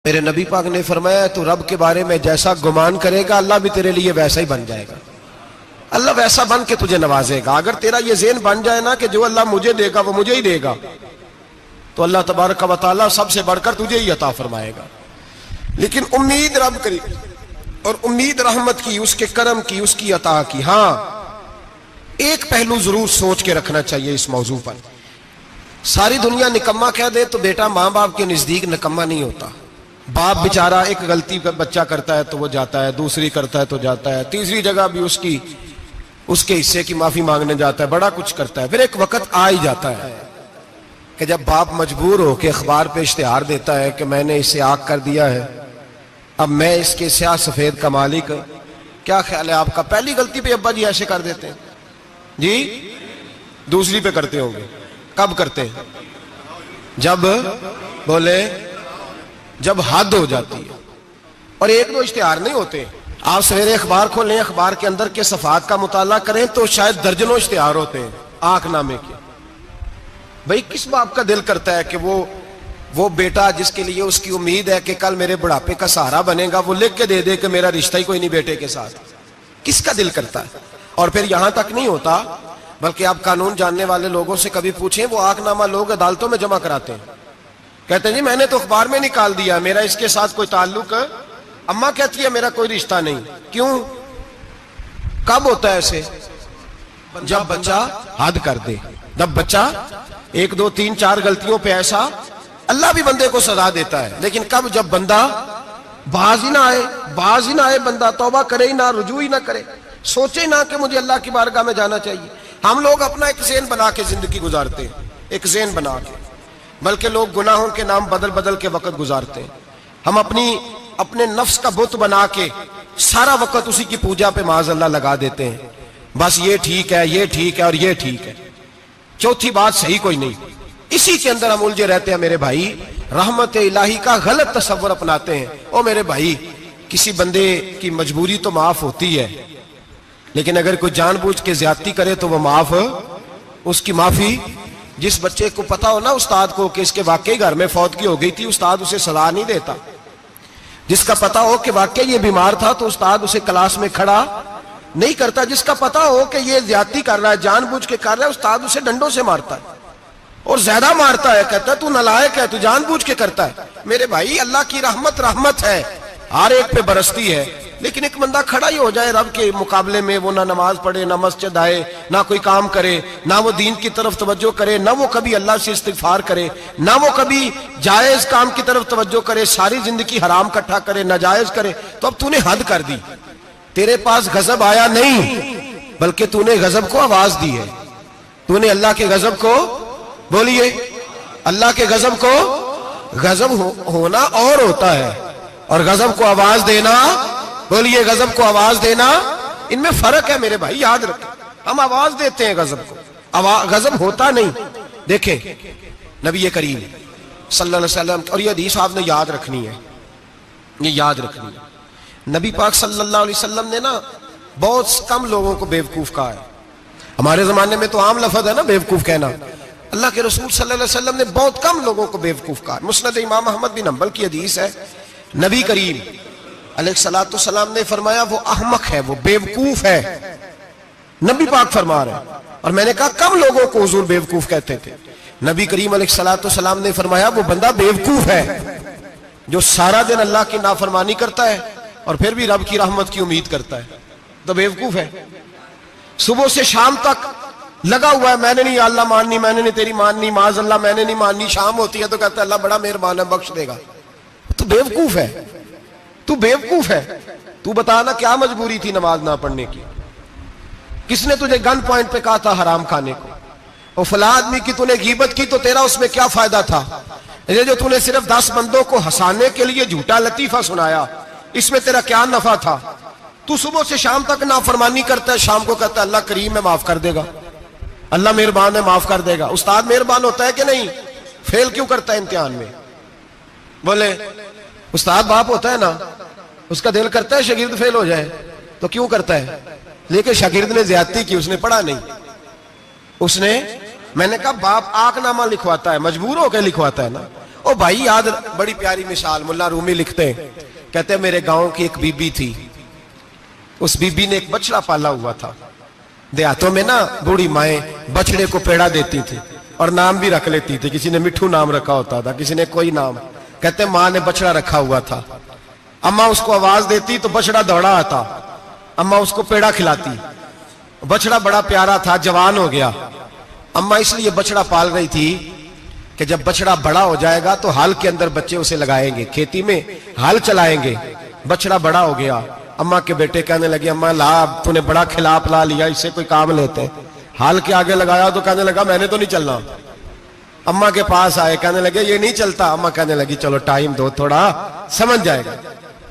میرے نبی پاک نے فرمایا تو رب کے بارے میں جیسا گمان کرے گا اللہ بھی تیرے لیے ویسا ہی بن جائے گا. اللہ ویسا بن کے تجھے نوازے گا. اگر تیرا یہ ذہن بن جائے نا کہ جو اللہ مجھے دے گا وہ مجھے ہی دے گا تو اللہ تبارک و تعالیٰ سب سے بڑھ کر تجھے ہی عطا فرمائے گا. لیکن امید رب کری اور امید رحمت کی، اس کے کرم کی، اس کی عطا کی. ہاں ایک پہلو ضرور سوچ کے رکھنا چاہیے اس موضوع پر. ساری دنیا نکما کہہ دے تو بیٹا ماں باپ کے نزدیک نکما نہیں ہوتا. باپ بیچارہ ایک غلطی بچہ کرتا ہے تو وہ جاتا ہے، دوسری کرتا ہے تو جاتا ہے، تیسری جگہ بھی اس کے حصے کی معافی مانگنے جاتا ہے، بڑا کچھ کرتا ہے. پھر ایک وقت آ ہی جاتا ہے کہ جب باپ مجبور ہو کے اخبار پہ اشتہار دیتا ہے کہ میں نے اسے آگ کر دیا ہے، اب میں اس کے سیاہ سفید کا مالک. کیا خیال ہے آپ کا؟ پہلی غلطی پہ ابا جی ایسے کر دیتے ہیں جی، دوسری پہ کرتے ہوں گے. کب کرتے ہیں؟ جب بولے جب حد ہو جاتی ہے. اور ایک دو اشتہار نہیں ہوتے. آپ سویرے اخبار کھولیں، اخبار کے اندر کے صفحات کا مطالعہ کریں تو شاید درجنوں اشتہار ہوتے ہیں آنکھ نامے کے. بھئی کس باپ کا دل کرتا ہے کہ وہ بیٹا جس کے لیے اس کی امید ہے کہ کل میرے بڑھاپے کا سہارا بنے گا وہ لکھ کے دے دے کہ میرا رشتہ ہی کوئی نہیں بیٹے کے ساتھ؟ کس کا دل کرتا ہے؟ اور پھر یہاں تک نہیں ہوتا بلکہ آپ قانون جاننے والے لوگوں سے کبھی پوچھیں، وہ آنکھ نامہ لوگ عدالتوں میں جمع کراتے ہیں، کہتے ہیں جی میں نے تو اخبار میں نکال دیا میرا اس کے ساتھ کوئی تعلق ہے. اماں کہتی ہے میرا کوئی رشتہ نہیں. کیوں؟ کب ہوتا ہے ایسے؟ جب بچہ حد کر دے. جب بچہ ایک دو تین چار غلطیوں پہ ایسا، اللہ بھی بندے کو سزا دیتا ہے، لیکن کب؟ جب بندہ باز ہی نہ آئے بندہ توبہ کرے ہی نہ، رجوع ہی نہ کرے، سوچے نہ کہ مجھے اللہ کی بارگاہ میں جانا چاہیے. ہم لوگ اپنا ایک ذہن بنا کے زندگی گزارتے ہیں، ایک ذہن بنا کے، بلکہ لوگ گناہوں کے نام بدل بدل کے وقت گزارتے ہیں. ہم اپنے نفس کا بت بنا کے سارا وقت اسی کی پوجا پہ معاذ اللہ لگا دیتے ہیں. بس یہ ٹھیک ہے، یہ ٹھیک ہے اور یہ ٹھیک ہے، چوتھی بات صحیح کوئی نہیں. اسی کے اندر ہم الجھے رہتے ہیں میرے بھائی. رحمت الہی کا غلط تصور اپناتے ہیں. او میرے بھائی، کسی بندے کی مجبوری تو معاف ہوتی ہے، لیکن اگر کوئی جان بوجھ کے زیادتی کرے تو وہ معاف، اس کی معافی. جس بچے کو پتا ہو نا استاد کو کہ اس کے واقعی گھر میں فوتگی ہو گئی تھی، استاد اسے سزا نہیں دیتا. جس کا پتا ہو کہ واقعی یہ بیمار تھا تو استاد اسے کلاس میں کھڑا نہیں کرتا. جس کا پتا ہو کہ یہ زیادتی کر رہا ہے، جان بوجھ کے کر رہا ہے، استاد اسے ڈنڈوں سے مارتا ہے اور زیادہ مارتا ہے، کہتا ہے تو نالائق ہے، تو جان بوجھ کے کرتا ہے. میرے بھائی اللہ کی رحمت ہے، ہر ایک پہ برستی ہے، لیکن ایک بندہ کھڑا ہی ہو جائے رب کے مقابلے میں، وہ نہ نماز پڑھے، نہ مسجد آئے، نہ کوئی کام کرے، نہ وہ دین کی طرف توجہ کرے، نہ وہ کبھی اللہ سے استغفار کرے، نہ وہ کبھی جائز کام کی طرف توجہ کرے، ساری زندگی حرام کٹھا کرے، ناجائز کرے، تو اب تو نے حد کر دی. تیرے پاس غضب آیا نہیں بلکہ تو نے غضب کو آواز دی ہے. تو نے اللہ کے غضب کو، بولیے اللہ کے غضب کو، غضب ہونا اور ہوتا ہے اور غضب کو آواز دینا، بولیے غضب کو آواز دینا، ان میں فرق ہے میرے بھائی، یاد رکھیں. ہم آواز دیتے ہیں غضب کو، غضب ہوتا نہیں. دیکھیں نبی کریم صلی اللہ علیہ وسلم، اور یہ حدیث آپ نے یاد رکھنی ہے، یہ یاد رکھنی ہے. نبی پاک صلی اللہ علیہ وسلم نے نا بہت کم لوگوں کو بیوقوف کہا ہے. ہمارے زمانے میں تو عام لفظ ہے نا بیوقوف کہنا. اللہ کے رسول صلی اللہ علیہ وسلم نے بہت کم لوگوں کو بیوقوف کہا. مسند امام احمد بن حنبل کی حدیث ہے، نبی کریم علیہ الصلوۃ والسلام نے فرمایا وہ احمق ہے، وہ بیوقوف ہے. نبی پاک فرما رہے ہیں. اور میں نے کہا کم لوگوں کو حضور بیوقوف کہتے تھے. نبی کریم علیہ الصلوۃ والسلام نے فرمایا وہ بندہ بیوقوف ہے جو سارا دن اللہ کی نافرمانی کرتا ہے اور پھر بھی رب کی رحمت کی امید کرتا ہے، تو بیوقوف ہے. صبح سے شام تک لگا ہوا ہے، میں نے نہیں اللہ ماننی، میں نے نہیں تیری ماننی، معاذ اللہ میں نے نہیں ماننی. شام ہوتی ہے تو کہتا ہے اللہ بڑا مہربان ہے، بخش دے گا. تو بیوقوف ہے، تو بیوقوف ہے. تو بتا نا کیا مجبوری تھی نماز نہ پڑھنے کی؟ کس نے تجھے گن پوائنٹ پہ کہا تھا حرام کھانے کو؟ اور فلاں آدمی کی تو نے غیبت کی تو تیرا اس میں کیا فائدہ تھا؟ یہ جو تو نے صرف 10 بندوں کو ہنسانے کے لیے جھوٹا لطیفہ سنایا، اس میں تیرا کیا نفع تھا؟ تو صبح سے شام تک نافرمانی کرتا ہے، شام کو کہتا ہے اللہ کریم ہے معاف کر دے گا، اللہ مہربان ہے معاف کر دے گا. استاد مہربان ہوتا ہے کہ نہیں؟ فیل کیوں کرتا ہے امتحان میں؟ بولے استاد باپ ہوتا ہے نا، اس کا دل کرتا ہے شاگرد فیل ہو جائے، تو کیوں کرتا ہے؟ لیکن شاگرد نے زیادتی کی، اس نے پڑھا نہیں. اس نے، میں نے کہا باپ آنکھ نامہ لکھواتا ہے، مجبور ہو کے لکھواتا ہے نا. او بھائی یاد، بڑی پیاری مثال ملا رومی لکھتے ہیں، کہتے ہیں میرے گاؤں کی ایک بی بی تھی، اس بی بی نے ایک بچڑا پالا ہوا تھا۔ دیہاتوں میں نا بوڑھی مائیں بچڑے کو پیڑا دیتی تھی اور نام بھی رکھ لیتی تھی، کسی نے مٹھو نام رکھا ہوتا تھا، کسی نے کوئی نام۔ کہتے ہیں ماں نے بچڑا رکھا ہوا تھا، اماں اس کو آواز دیتی تو بچڑا دوڑا آتا، اماں اس کو پیڑا کھلاتی، بچڑا بڑا پیارا تھا، جوان ہو گیا۔ اماں اس لیے بچڑا پال رہی تھی کہ جب بچڑا بڑا ہو جائے گا تو ہل کے اندر بچے اسے لگائیں گے، کھیتی میں ہل چلائیں گے۔ بچڑا بڑا ہو گیا، اماں کے بیٹے کہنے لگے اماں لا، تو نے بڑا کھلا پلا لیا، اس سے کوئی کام لیتے۔ ہل کے آگے لگایا تو کہنے لگا میں نے تو نہیں چلنا۔ اماں کے پاس آئے، کہنے لگے یہ نہیں چلتا۔ اماں کہنے لگی چلو ٹائم دو تھوڑا، سمجھ جائے گا۔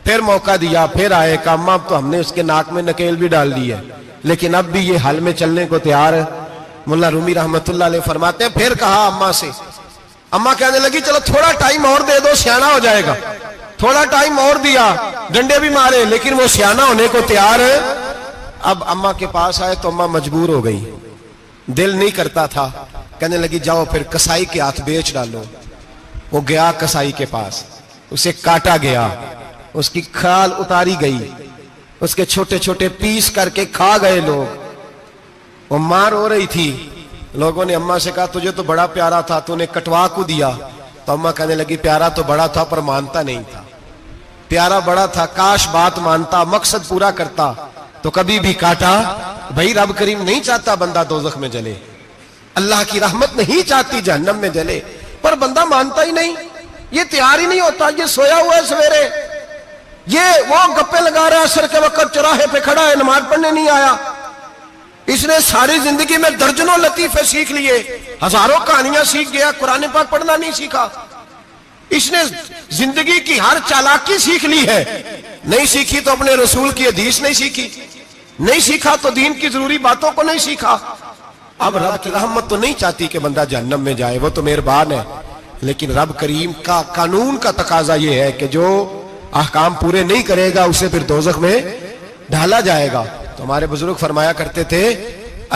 پھر موقع دیا، پھر آئے، کہا اماں اب تو ہم نے اس کے ناک میں نکیل بھی ڈال دی ہے لیکن اب بھی یہ ہل میں چلنے کو تیار ہے۔ مولا رومی رحمت اللہ علیہ فرماتے ہیں پھر کہا اماں سے، اماں کہنے لگی چلو تھوڑا ٹائم اور دے دو، سیانا ہو جائے گا۔ تھوڑا ٹائم اور دیا، ڈنڈے بھی مارے لیکن وہ سیانا ہونے کو تیار ہے۔ اب اماں کے پاس آئے تو اماں مجبور ہو گئی، دل نہیں کرتا تھا، کہنے لگی جاؤ پھر کسائی کے ہاتھ بیچ ڈالو۔ وہ گیا کسائی کے پاس، اسے کاٹا گیا، اس کی کھال اتاری گئی، اس کے چھوٹے چھوٹے پیس کر کے کھا گئے لوگ۔ وہ مار ہو رہی تھی، لوگوں نے اماں سے کہا تجھے تو بڑا پیارا تھا، تو نے کٹوا کو دیا۔ تو اماں کہنے لگی پیارا تو بڑا تھا پر مانتا نہیں تھا، پیارا بڑا تھا، کاش بات مانتا، مقصد پورا کرتا تو کبھی بھی کاٹا۔ بھائی رب کریم نہیں چاہتا بندہ دوزخ میں جلے، اللہ کی رحمت نہیں چاہتی جہنم میں جلے، پر بندہ مانتا ہی نہیں، یہ تیار ہی نہیں ہوتا، یہ سویا ہوا ہے سویرے، یہ وہ گپے لگا رہا ہے عصر کے وقت چوراہے پہ کھڑا ہے، نماز پڑھنے نہیں آیا۔ اس نے ساری زندگی میں درجنوں لطیفے سیکھ لیے، ہزاروں کہانیاں سیکھ گیا، قرآن پاک پڑھنا نہیں سیکھا۔ اس نے زندگی کی ہر چالاکی سیکھ لی ہے، نہیں سیکھی تو اپنے رسول کی حدیث نہیں سیکھی، نہیں سیکھا تو دین کی ضروری باتوں کو نہیں سیکھا۔ اب رب کی رحمت تو نہیں چاہتی کہ بندہ جہنم میں جائے، وہ تو مہربان ہے، لیکن رب کریم کا قانون کا تقاضا یہ ہے کہ جو احکام پورے نہیں کرے گا اسے پھر دوزخ میں ڈالا جائے گا۔ تو ہمارے بزرگ فرمایا کرتے تھے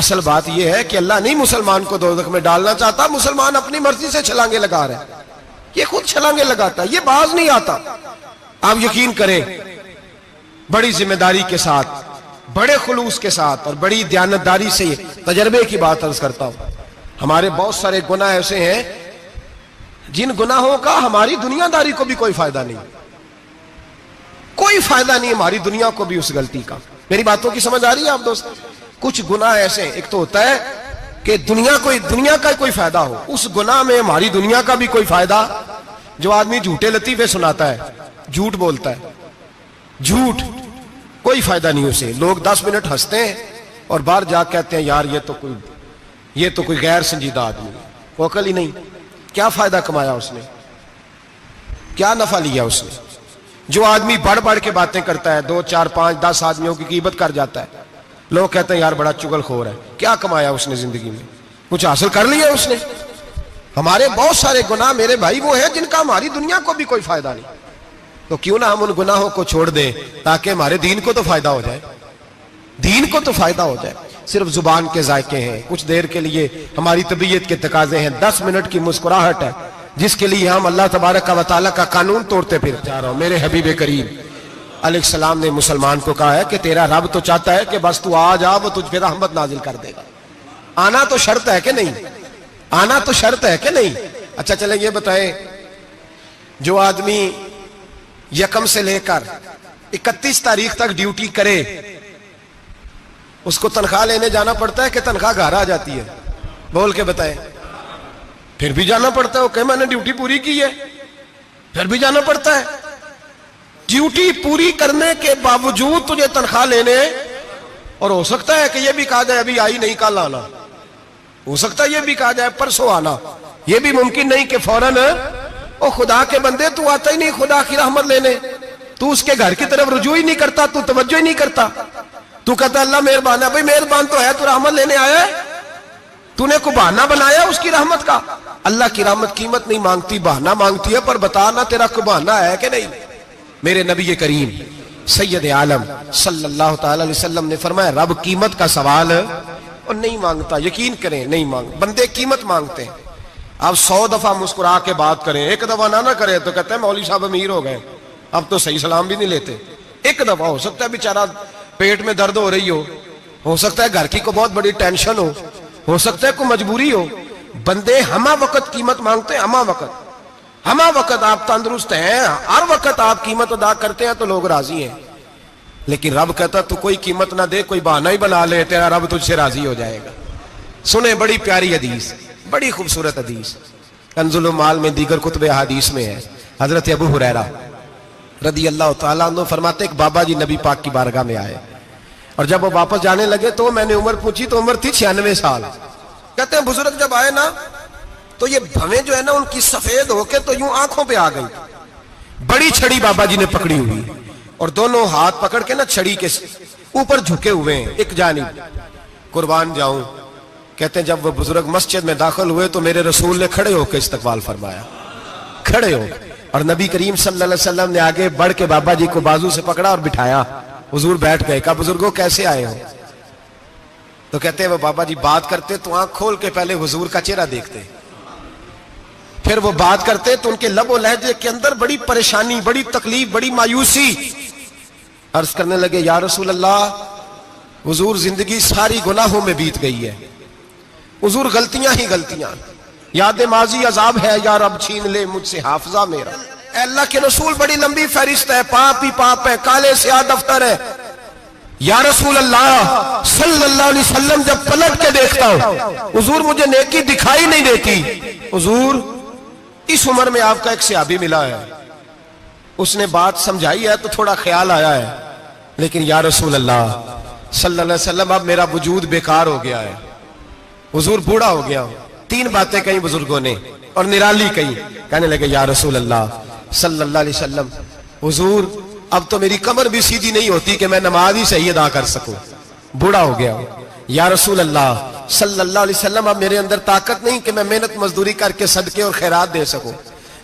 اصل بات یہ ہے کہ اللہ نہیں مسلمان کو دوزخ میں ڈالنا چاہتا، مسلمان اپنی مرضی سے چھلانگے لگا رہے ہیں، یہ خود چھلانگے لگاتا ہے، یہ باز نہیں آتا۔ آپ یقین کریں بڑی ذمہ داری کے ساتھ، بڑے خلوص کے ساتھ اور بڑی دیانتداری سے تجربے کی بات عرض کرتا ہوں، ہمارے بہت سارے گناہ ایسے ہیں جن گناہوں کا ہماری دنیا داری کو بھی کوئی فائدہ نہیں، کوئی فائدہ نہیں ہماری دنیا کو بھی اس غلطی کا۔ میری باتوں کی سمجھ آ رہی ہے آپ دوست؟ کچھ گناہ ایسے ہیں، ایک تو ہوتا ہے کہ دنیا کا کوئی فائدہ ہو، اس گناہ میں ہماری دنیا کا بھی کوئی فائدہ۔ جو آدمی جھوٹے لطیفے سناتا ہے، جھوٹ بولتا ہے، جھوٹ کوئی فائدہ نہیں اسے، لوگ 10 منٹ ہنستے ہیں اور باہر جا کہتے ہیں یار یہ تو کوئی غیر سنجیدہ آدمی ہے، وہ عقل ہی نہیں، کیا فائدہ کمایا اس نے، کیا نفع لیا اس نے۔ جو آدمی بڑھ بڑھ کے باتیں کرتا ہے، 2 4 5 10 آدمیوں کی غیبت کر جاتا ہے، لوگ کہتے ہیں یار بڑا چغل خور ہے، کیا کمایا اس نے زندگی میں، کچھ حاصل کر لیا اس نے۔ ہمارے بہت سارے گناہ میرے بھائی وہ ہیں جن کا ہماری دنیا کو بھی کوئی فائدہ نہیں، تو کیوں نہ ہم ان گناہوں کو چھوڑ دیں تاکہ ہمارے دین کو تو فائدہ ہو جائے، دین کو تو فائدہ ہو جائے۔ صرف زبان کے ذائقے ہیں، کچھ دیر کے لیے ہماری طبیعت کے تقاضے ہیں، 10 منٹ کی مسکراہٹ ہے جس کے لیے ہم اللہ تبارک و تعالیٰ کا قانون توڑتے پھر جا رہا ہوں۔ میرے حبیب کریم علیہ السلام نے مسلمان کو کہا ہے کہ تیرا رب تو چاہتا ہے کہ بس تو آ جا، وہ تجھ پہ رحمت نازل کر دے گا۔ آنا تو شرط ہے کہ نہیں؟ آنا تو شرط ہے کہ نہیں؟ اچھا چلیں یہ بتائیں، جو آدمی 1 سے لے کر 31 تاریخ تک ڈیوٹی کرے اس کو تنخواہ لینے جانا پڑتا ہے کہ تنخواہ گھر آ جاتی ہے؟ بول کے بتائیں۔ پھر بھی جانا پڑتا ہے، وہ کہ میں نے ڈیوٹی پوری کی ہے، پھر بھی جانا پڑتا ہے۔ ڈیوٹی پوری کرنے کے باوجود تجھے تنخواہ لینے، اور ہو سکتا ہے کہ یہ بھی کہا جائے ابھی آئی نہیں کل آنا، ہو سکتا ہے یہ بھی کہا جائے پرسوں آنا، یہ بھی ممکن نہیں کہ فوراً او خدا کے بندے تو آتا ہی نہیں خدا کی رحمت لینے، تو اس کے گھر کی طرف رجوع ہی نہیں کرتا، تو توجہ ہی نہیں کرتا، تو کہتا اللہ مہربان ہے۔ بھائی مہربان تو ہے، تو رحمت لینے آیا ہے، تو نے کو بہانہ بنایا اس کی رحمت کا؟ اللہ کی رحمت قیمت نہیں مانگتی، بہانہ مانگتی ہے، پر بتا نا تیرا کو بہانہ ہے کہ نہیں؟ میرے نبی کریم سید عالم صلی اللہ تعالی علیہ وسلم نے فرمایا رب قیمت کا سوال اور نہیں مانگتا، یقین کریں نہیں مانگ، بندے قیمت مانگتے ہیں۔ آپ 100 دفعہ مسکرا کے بات کریں، ایک دفعہ نہ کریں تو کہتے ہیں مولوی صاحب امیر ہو گئے، اب تو صحیح سلام بھی نہیں لیتے۔ ایک دفعہ ہو سکتا ہے بیچارہ پیٹ میں درد ہو رہی ہو سکتا ہے گھر کی کوئی بہت بڑی ٹینشن ہو سکتا ہے کوئی مجبوری ہو، بندے ہمہ وقت قیمت مانگتے ہیں، ہمہ وقت آپ تندرست ہیں، ہر وقت آپ قیمت ادا کرتے ہیں تو لوگ راضی ہیں۔ لیکن رب کہتا تو کوئی قیمت نہ دے، کوئی بہانہ ہی بنا لے، تیرا رب تجھ سے راضی ہو جائے گا۔ سنیں بڑی پیاری حدیث، بڑی خوبصورت حدیث، کنز المال میں دیگر کتب احادیث میں ہے۔ حضرت ابو ہریرہ رضی اللہ تعالیٰ عنہ فرماتے ایک بابا جی نبی پاک کی بارگاہ میں آئے، اور جب وہ واپس جانے لگے تو میں نے عمر پوچھی تو عمر تھی 96 سال۔ کہتے ہیں بزرگ جب آئے نا تو یہ بھویں جو ہے نا ان کی سفید ہو کے تو یوں آنکھوں پہ آ گئی، بڑی چھڑی بابا جی نے پکڑی ہوئی اور دونوں ہاتھ پکڑ کے نا چھڑی کے اوپر جھکے ہوئے ہیں ایک جانب، قربان جاؤں۔ کہتے ہیں جب وہ بزرگ مسجد میں داخل ہوئے تو میرے رسول نے کھڑے ہو کے استقبال فرمایا، کھڑے ہو، اور نبی کریم صلی اللہ علیہ وسلم نے آگے بڑھ کے بابا جی کو بازو سے پکڑا اور بٹھایا، حضور بیٹھ گئے۔ کہا بزرگوں کیسے آئے ہو؟ تو کہتے ہیں وہ بابا جی بات کرتے تو آنکھ کھول کے پہلے حضور کا چہرہ دیکھتے، پھر وہ بات کرتے تو ان کے لب و لہجے کے اندر بڑی پریشانی، بڑی تکلیف، بڑی مایوسی۔ عرض کرنے لگے یا رسول اللہ، حضور زندگی ساری گناہوں میں بیت گئی ہے، حضور غلطیاں ہی غلطیاں، یاد ماضی عذاب ہے، یا رب چھین لے مجھ سے حافظہ میرا۔ اے اللہ کے رسول بڑی لمبی فہرست ہے، پاپ ہی پاپ ہے، کالے سیاہ دفتر ہے۔ یا رسول اللہ صلی اللہ علیہ وسلم جب پلٹ کے دیکھتا ہوں حضور مجھے نیکی دکھائی نہیں دیتی۔ حضور اس عمر میں آپ کا ایک صحابی ملا ہے، اس نے بات سمجھائی ہے تو تھوڑا خیال آیا ہے، لیکن یا رسول اللہ صلی اللہ علیہ وسلم اب میرا وجود بیکار ہو گیا ہے، حضور بوڑھا ہو گیا ہوں۔ 3 باتیں کہیں بزرگوں نے اور نرالی کہیں، کہنے لگے یا رسول اللہ صلی اللہ علیہ وسلم، حضور اب تو میری کمر بھی سیدھی نہیں ہوتی کہ میں نماز ہی صحیح ادا کر سکوں، بوڑھا ہو گیا ہوں۔ یا رسول اللہ صلی اللہ علیہ وسلم اب میرے اندر طاقت نہیں کہ میں محنت مزدوری کر کے صدقے اور خیرات دے سکوں۔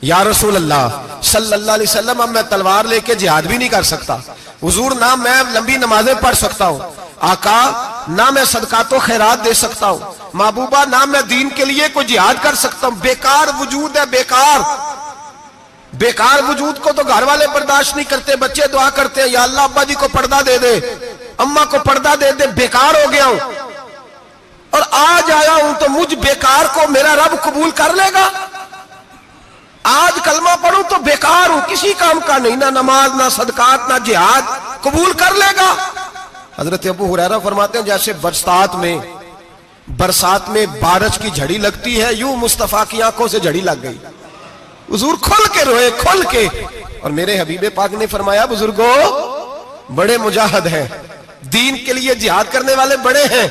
یا رسول اللہ صلی اللہ علیہ وسلم اب میں تلوار لے کے جہاد بھی نہیں کر سکتا، حضور نہ میں لمبی نمازیں پڑھ سکتا ہوں، آقا نہ میں صدقات و خیرات دے سکتا ہوں، محبوبہ نہ میں دین کے لیے کوئی جہاد کر سکتا ہوں، بیکار وجود ہے، بیکار وجود کو تو گھر والے برداشت نہیں کرتے، بچے دعا کرتے ہیں یا اللہ ابا جی کو پردہ دے دے، اماں کو پردہ دے دے، بیکار ہو گیا ہوں اور آج آیا ہوں تو مجھ بیکار کو میرا رب قبول کر لے گا؟ آج کلمہ پڑھوں تو بیکار ہوں، کسی کام کا نہیں، نہ نماز نہ صدقات نہ جہاد، قبول کر لے گا؟ حضرت ابو ہریرہ فرماتے ہیں جیسے برسات میں بارش کی جھڑی لگتی ہے، یوں مصطفیٰ کی آنکھوں سے جھڑی لگ گئی، حضور کھل کے روئے، کھل کے۔ اور میرے حبیب پاک نے فرمایا بزرگوں بڑے مجاہد ہیں، دین کے لیے جہاد کرنے والے بڑے ہیں،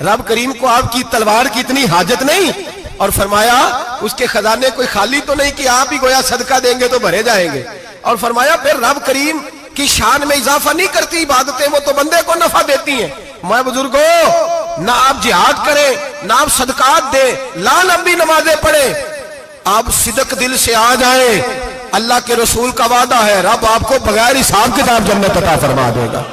رب کریم کو آپ کی تلوار کی اتنی حاجت نہیں، اور فرمایا اس کے خزانے کوئی خالی تو نہیں کہ آپ ہی گویا صدقہ دیں گے تو بھرے جائیں گے، اور فرمایا پھر رب کریم کی شان میں اضافہ نہیں کرتی عبادتیں، وہ تو بندے کو نفع دیتی ہیں۔ میں بزرگوں نہ آپ جہاد کریں نہ آپ صدقات دیں، لا لمبی نمازیں پڑھیں، آپ صدق دل سے آ جائیں، اللہ کے رسول کا وعدہ ہے رب آپ کو بغیر حساب کتاب جنت عطا فرما دے گا۔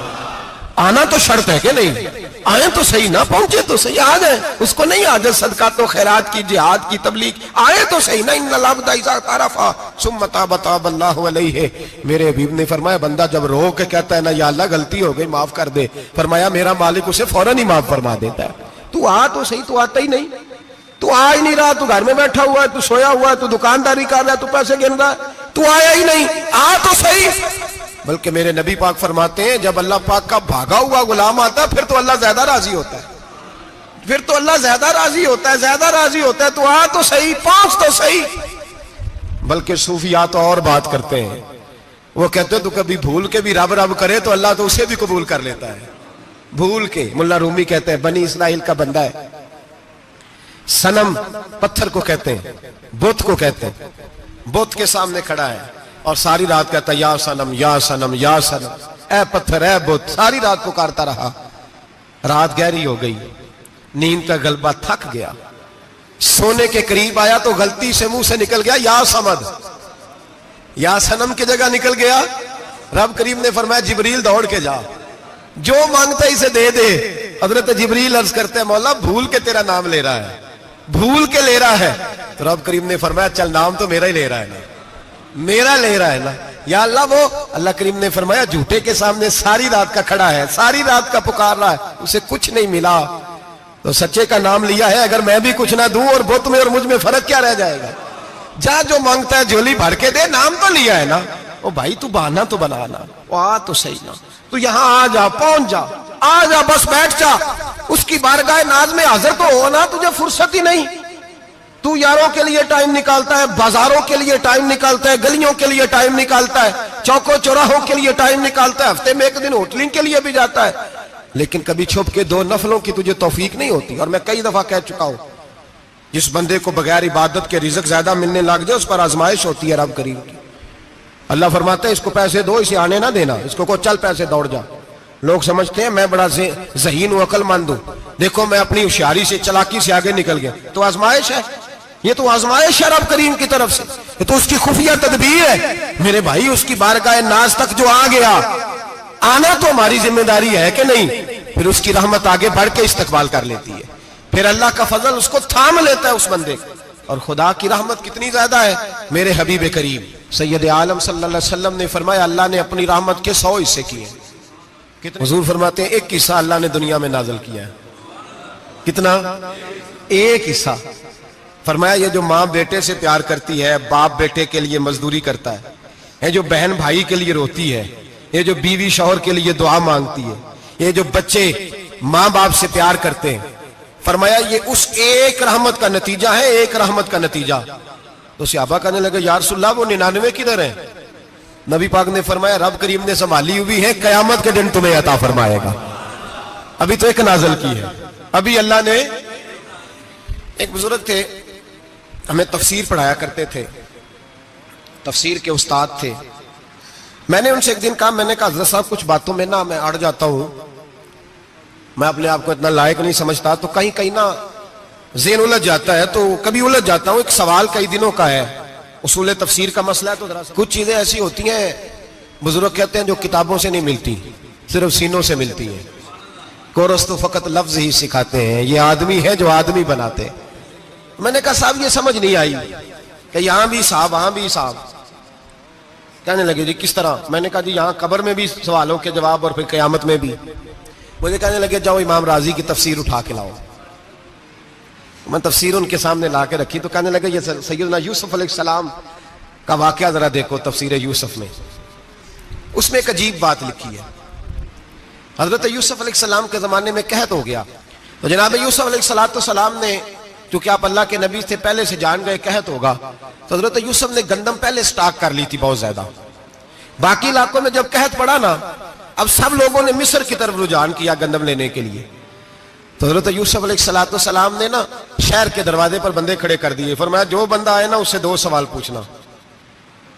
آنا تو شرط ہے کہ نہیں؟ آئیں تو صحیح، نہ پہنچے تو صحیح، آ جائیں، اس کو نہیں عادت صدقات و خیرات کی، جہاد کی، تبلیغ، آئے تو صحیح نا۔ ان العبد اذا اعترف ثم تاب تاب اللہ علیہ، میرے حبیب نے فرمایا بندہ جب رو کے کہتا ہے نا یا اللہ غلطی ہو گئی معاف کر دے، فرمایا میرا مالک اسے فوراً ہی معاف فرما دیتا ہے۔ تو آ تو صحیح، تو آتا ہی نہیں، تو آ ہی نہیں رہا، تو گھر میں بیٹھا ہوا ہے، تو سویا ہوا ہے، تو دکانداری کر رہا ہے، تو پیسے گن رہا ہے، تو آیا ہی نہیں، آ تو صحیح۔ بلکہ میرے نبی پاک فرماتے ہیں جب اللہ پاک کا بھاگا ہوا غلام آتا ہے پھر تو اللہ زیادہ راضی ہوتا ہے، پھر تو اللہ زیادہ راضی ہوتا ہے، زیادہ راضی ہوتا ہے، تو آ تو صحیح، پہنچ تو صحیح۔ بلکہ صوفیات اور بات کرتے ہیں، وہ کہتے ہیں تو کبھی بھول کے بھی رب رب کرے تو اللہ تو اسے بھی قبول کر لیتا ہے، بھول کے۔ ملا رومی کہتے ہیں بنی اسرائیل کا بندہ ہے، صنم پتھر کو کہتے ہیں، بت کو کہتے ہیں، بت کے سامنے کھڑا ہے اور ساری رات کہتا ہے یا صنم یا صنم یا صنم، اے پتھر اے بت، ساری رات پکارتا رہا۔ رات گہری ہو گئی، نیند کا غلبہ، تھک گیا، سونے کے قریب آیا تو غلطی سے منہ سے نکل گیا یا صمد، یا صنم کی جگہ نکل گیا۔ رب کریم نے فرمایا جبریل دوڑ کے جا، جو مانگتا ہے اسے دے دے۔ حضرت جبریل عرض کرتے ہیں مولا بھول کے تیرا نام لے رہا ہے، بھول کے لے رہا ہے تو رب کریم نے فرمایا چل نام تو میرا ہی لے رہا ہے نا، میرا لے رہا ہے نا یا اللہ. وہ اللہ کریم نے فرمایا جھوٹے کے سامنے ساری رات کا کھڑا ہے، ساری رات کا پکار رہا ہے، اسے کچھ نہیں ملا تو سچے کا نام لیا ہے. اگر میں بھی کچھ نہ دوں اور بت میں اور مجھ میں فرق کیا رہ جائے گا؟ جا جو مانگتا ہے جھولی بھر کے دے، نام تو لیا ہے نا. او بھائی تو بہانا تو بنانا، آ تو صحیح نا، تو یہاں آ جا، پہنچ جا، آ جا، بس بیٹھ جا، اس کی بارگاہ ناز میں حاضر تو ہو نا. تجھے فرصت ہی نہیں. تو یاروں کے لیے ٹائم نکالتا ہے، بازاروں کے لیے ٹائم نکالتا ہے، گلیوں کے لیے ٹائم نکالتا ہے، چوکوں چوراہوں کے لیے ٹائم نکالتا ہے، ہفتے میں ایک دن ہوٹلنگ کے لیے بھی جاتا ہے، لیکن کبھی چھپ کے 2 نفلوں کی تجھے توفیق نہیں ہوتی. اور میں کئی دفعہ کہہ چکا ہوں جس بندے کو بغیر عبادت کے رزق زیادہ ملنے لگ جائے اس پر آزمائش ہوتی ہے رب کریم کی. اللہ فرماتا ہے اس کو پیسے دو، اسے آنے نہ دینا، اس کو چل پیسے دوڑ جا. لوگ سمجھتے ہیں میں بڑا ذہین ہوں، عقل مند ہوں، دیکھو میں اپنی ہوشیاری سے چلاکی سے آگے نکل گیا. تو آزمائش ہے، یہ تو آزمائش ہے رب کریم کی طرف سے، یہ تو اس کی خفیہ تدبیر ہے. میرے بھائی اس کی بارگاہ ناز تک جو آ گیا، آنا تو ہماری ذمہ داری ہے کہ نہیں؟ پھر اس کی رحمت آگے بڑھ کے استقبال کر لیتی ہے، پھر اللہ کا فضل اس کو تھام لیتا ہے اس بندے کو. اور خدا کی رحمت کتنی زیادہ ہے. میرے حبیب کریم سید عالم صلی اللہ علیہ وسلم نے فرمایا اللہ نے اپنی رحمت کے 100 حصے کیے. حضور فرماتے ہیں ایک حصہ اللہ نے دنیا میں نازل کیا ہے. کتنا؟ ایک حصہ. فرمایا یہ جو ماں بیٹے سے پیار کرتی ہے، باپ بیٹے کے لیے مزدوری کرتا ہے، یہ جو بہن بھائی کے لیے روتی ہے، یہ جو بیوی شوہر کے لیے دعا مانگتی ہے، یہ جو بچے ماں باپ سے پیار کرتے ہیں، فرمایا یہ اس ایک رحمت کا نتیجہ ہے، ایک رحمت کا نتیجہ. تو صحابہ کہنے لگے یا رسول اللہ وہ 99 کدھر ہیں؟ نبی پاک نے فرمایا رب کریم نے سنبھالی ہوئی ہے، قیامت کے دن تمہیں عطا فرمائے گا. ابھی تو ایک نازل کی ہے. ابھی اللہ نے، ایک بزرگ تھے ہمیں تفسیر پڑھایا کرتے تھے، تفسیر کے استاد تھے. میں نے ان سے ایک دن کہا، میں نے کہا حضرت صاحب کچھ باتوں میں نا میں اڑ جاتا ہوں، میں اپنے آپ کو اتنا لائق نہیں سمجھتا، تو کہیں کہیں نا ذہن الجھ جاتا ہے، تو کبھی الجھ جاتا ہوں. ایک سوال کئی دنوں کا ہے، اصول تفسیر کا مسئلہ ہے، تو ذرا کچھ چیزیں ایسی ہوتی ہیں بزرگ کہتے ہیں جو کتابوں سے نہیں ملتی، صرف سینوں سے ملتی ہیں. کورس تو فقط لفظ ہی سکھاتے ہیں، یہ آدمی ہے جو آدمی بناتے ہیں. میں نے کہا صاحب یہ سمجھ نہیں آئی کہ یہاں بھی صاحب وہاں بھی صاحب. کہنے لگے جی کس طرح؟ میں نے کہا جی یہاں قبر میں بھی سوالوں کے جواب اور پھر قیامت میں بھی. مجھے کہنے لگے جاؤ امام راضی کی تفسیر اٹھا کے لاؤ. میں تفسیر ان کے سامنے لا کے رکھی تو کہنے لگے یہ سیدنا یوسف علیہ السلام کا واقعہ ذرا دیکھو تفسیر یوسف میں، اس میں ایک عجیب بات لکھی ہے. حضرت یوسف علیہ السلام کے زمانے میں قحط ہو گیا، تو جناب یوسف علیہ السلام نے، کیونکہ آپ اللہ کے نبی سے پہلے سے جان گئے قحط ہوگا، تو حضرت یوسف نے گندم پہلے سٹاک کر لی تھی بہت زیادہ. باقی علاقوں میں جب قحط پڑا نا، اب سب لوگوں نے مصر کی طرف رجحان کیا گندم لینے کے لیے. تو حضرت یوسف علیہ السلام نے نا شہر کے دروازے پر بندے کھڑے کر دیے. فرمایا جو بندہ آئے نا اس سے 2 سوال پوچھنا.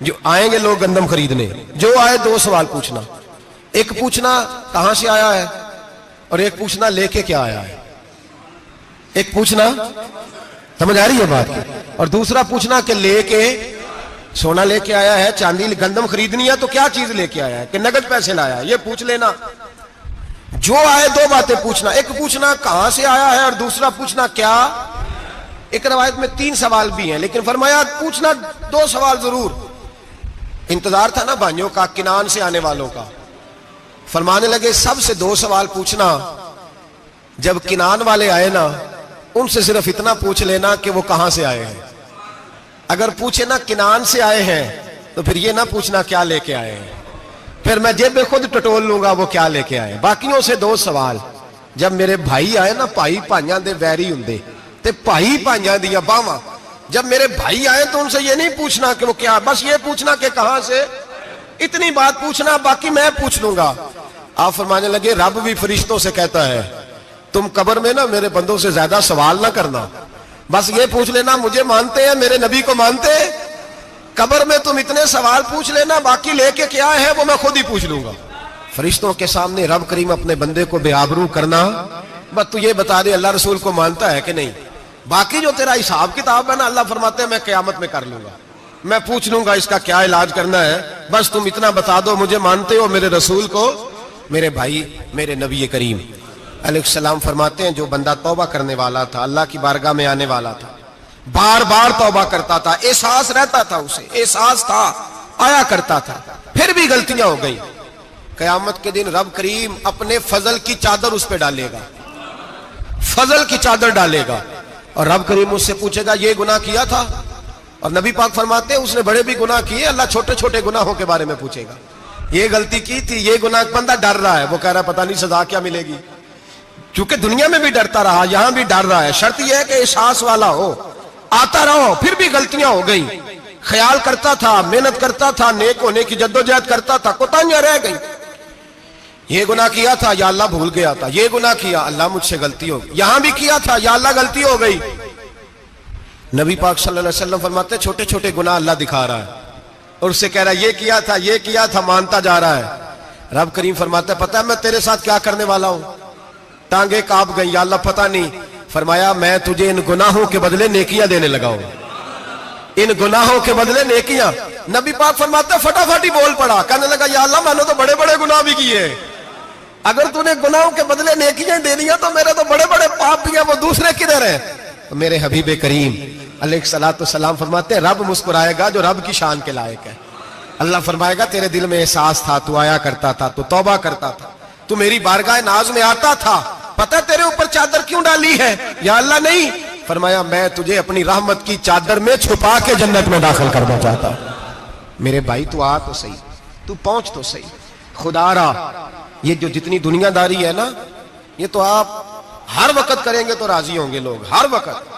جو آئیں گے لوگ گندم خریدنے، جو آئے 2 سوال پوچھنا. ایک پوچھنا کہاں سے آیا ہے، اور ایک پوچھنا لے کے کیا آیا ہے. ایک پوچھنا، سمجھ آ رہی ہے بات، اور دوسرا پوچھنا کہ لے کے سونا لے کے آیا ہے، چاندی گندم خریدنی ہے تو کیا چیز لے کے آیا ہے، کہ نگد پیسے لایا ہے، یہ پوچھ لینا. جو آئے 2 باتیں پوچھنا. ایک پوچھنا کہاں سے آیا ہے اور دوسرا پوچھنا کیا. ایک روایت میں 3 سوال بھی ہیں، لیکن فرمایا پوچھنا 2 سوال ضرور. انتظار تھا نا بھائیوں کا کنان سے آنے والوں کا. فرمانے لگے سب سے 2 سوال پوچھنا. جب کنان والے آئے نا ان سے صرف اتنا پوچھ لینا کہ وہ کہاں سے آئے ہیں. اگر پوچھے نا کنان سے آئے ہیں تو پھر یہ نہ پوچھنا کیا لے کے آئے ہیں، پھر میں جیب میں خود ٹٹول لوں گا وہ کیا لے کے آئے. باقیوں سے 2 سوال. جب میرے بھائی آئے نا، بھائی بھائیاں دے ویری ہوندے تے بھائی بھائیاں دیاں باواں. جب میرے بھائی آئے تو ان سے یہ نہیں پوچھنا کہ وہ کیا، بس یہ پوچھنا کہ کہاں سے. اتنی بات پوچھنا، باقی میں پوچھ لوں گا. آپ فرمانے لگے رب بھی فرشتوں سے کہتا ہے تم قبر میں نا میرے بندوں سے زیادہ سوال نہ کرنا، بس یہ پوچھ لینا مجھے مانتے ہیں، میرے نبی کو مانتے ہیں. قبر میں تم اتنے سوال پوچھ لینا، باقی لے کے کیا ہے وہ میں خود ہی پوچھ لوں گا. فرشتوں کے سامنے رب کریم اپنے بندے کو بے آبرو کرنا. بس تو یہ بتا دے اللہ رسول کو مانتا ہے کہ نہیں. باقی جو تیرا حساب کتاب ہے نا، اللہ فرماتے ہیں میں قیامت میں کر لوں گا، میں پوچھ لوں گا اس کا کیا علاج کرنا ہے. بس تم اتنا بتا دو مجھے مانتے ہو، میرے رسول کو، میرے بھائی، میرے نبی کریم. علیہ السلام فرماتے ہیں جو بندہ توبہ کرنے والا تھا، اللہ کی بارگاہ میں آنے والا تھا، بار بار توبہ کرتا تھا، احساس رہتا تھا، اسے احساس تھا، آیا کرتا تھا، پھر بھی غلطیاں ہو گئی، قیامت کے دن رب کریم اپنے فضل کی چادر اس پہ ڈالے گا، فضل کی چادر ڈالے گا، اور رب کریم اس سے پوچھے گا یہ گناہ کیا تھا؟ اور نبی پاک فرماتے ہیں اس نے بڑے بھی گناہ کیے، اللہ چھوٹے چھوٹے گناہوں کے بارے میں پوچھے گا، یہ غلطی کی تھی، یہ گناہ، بندہ ڈر رہا ہے، وہ کہہ رہا ہے پتہ نہیں سزا کیا ملے گی، چونکہ دنیا میں بھی ڈرتا رہا، یہاں بھی ڈر رہا ہے، شرط یہ ہے کہ احساس والا ہو، آتا رہو، پھر بھی غلطیاں ہو گئی، خیال کرتا تھا، محنت کرتا تھا، نیک ہونے کی جدوجہد کرتا تھا، کوتاہیاں رہ گئی، یہ گناہ کیا تھا یا اللہ بھول گیا تھا، یہ گناہ کیا اللہ مجھ سے غلطی ہو گئی، یہاں بھی کیا تھا یا اللہ غلطی ہو گئی، نبی پاک صلی اللہ علیہ وسلم فرماتے ہیں چھوٹے چھوٹے گناہ اللہ دکھا رہا ہے اور اس سے کہہ رہا ہے یہ کیا تھا مانتا جا رہا ہے، رب کریم فرماتا ہے پتہ ہے میں تیرے ساتھ کیا کرنے والا ہوں، ٹانگیں کانپ گئی، یا اللہ پتہ نہیں، فرمایا میں تجھے ان گناہوں کے بدلے نیکیاں دینے لگا ہوں، ان گناہوں کے بدلے نیکیاں، نبی پاک فرماتا ہے فٹافٹ ہی بول پڑا، کہنے لگا یا اللہ میں نے تو بڑے بڑے گناہ بھی کیے، اگر تو نے گناہوں کے بدلے نیکیاں دینی ہیں تو میرے تو بڑے بڑے پاپ بھی ہیں، وہ دوسرے کدھر ہیں؟ تو میرے حبیب کریم علیہ الصلوۃ والسلام فرماتے ہیں رب مسکرائے گا جو رب کی شان کے لائق ہے، اللہ فرمائے گا تیرے دل میں احساس تھا، تو آیا کرتا تھا، تو توبہ کرتا تھا، تو میری بارگاہ ناز میں آتا تھا، پتہ تیرے اوپر چادر کیوں ڈالی ہے؟ یا اللہ نہیں، فرمایا میں تجھے اپنی رحمت کی چادر میں چھپا کے جنت میں داخل کرنا چاہتا ہوں، میرے بھائی تو آ تو صحیح، تو پہنچ تو صحیح، خدا را یہ جو جتنی دنیا داری ہے نا، یہ تو آپ ہر وقت کریں گے تو راضی ہوں گے لوگ، ہر وقت،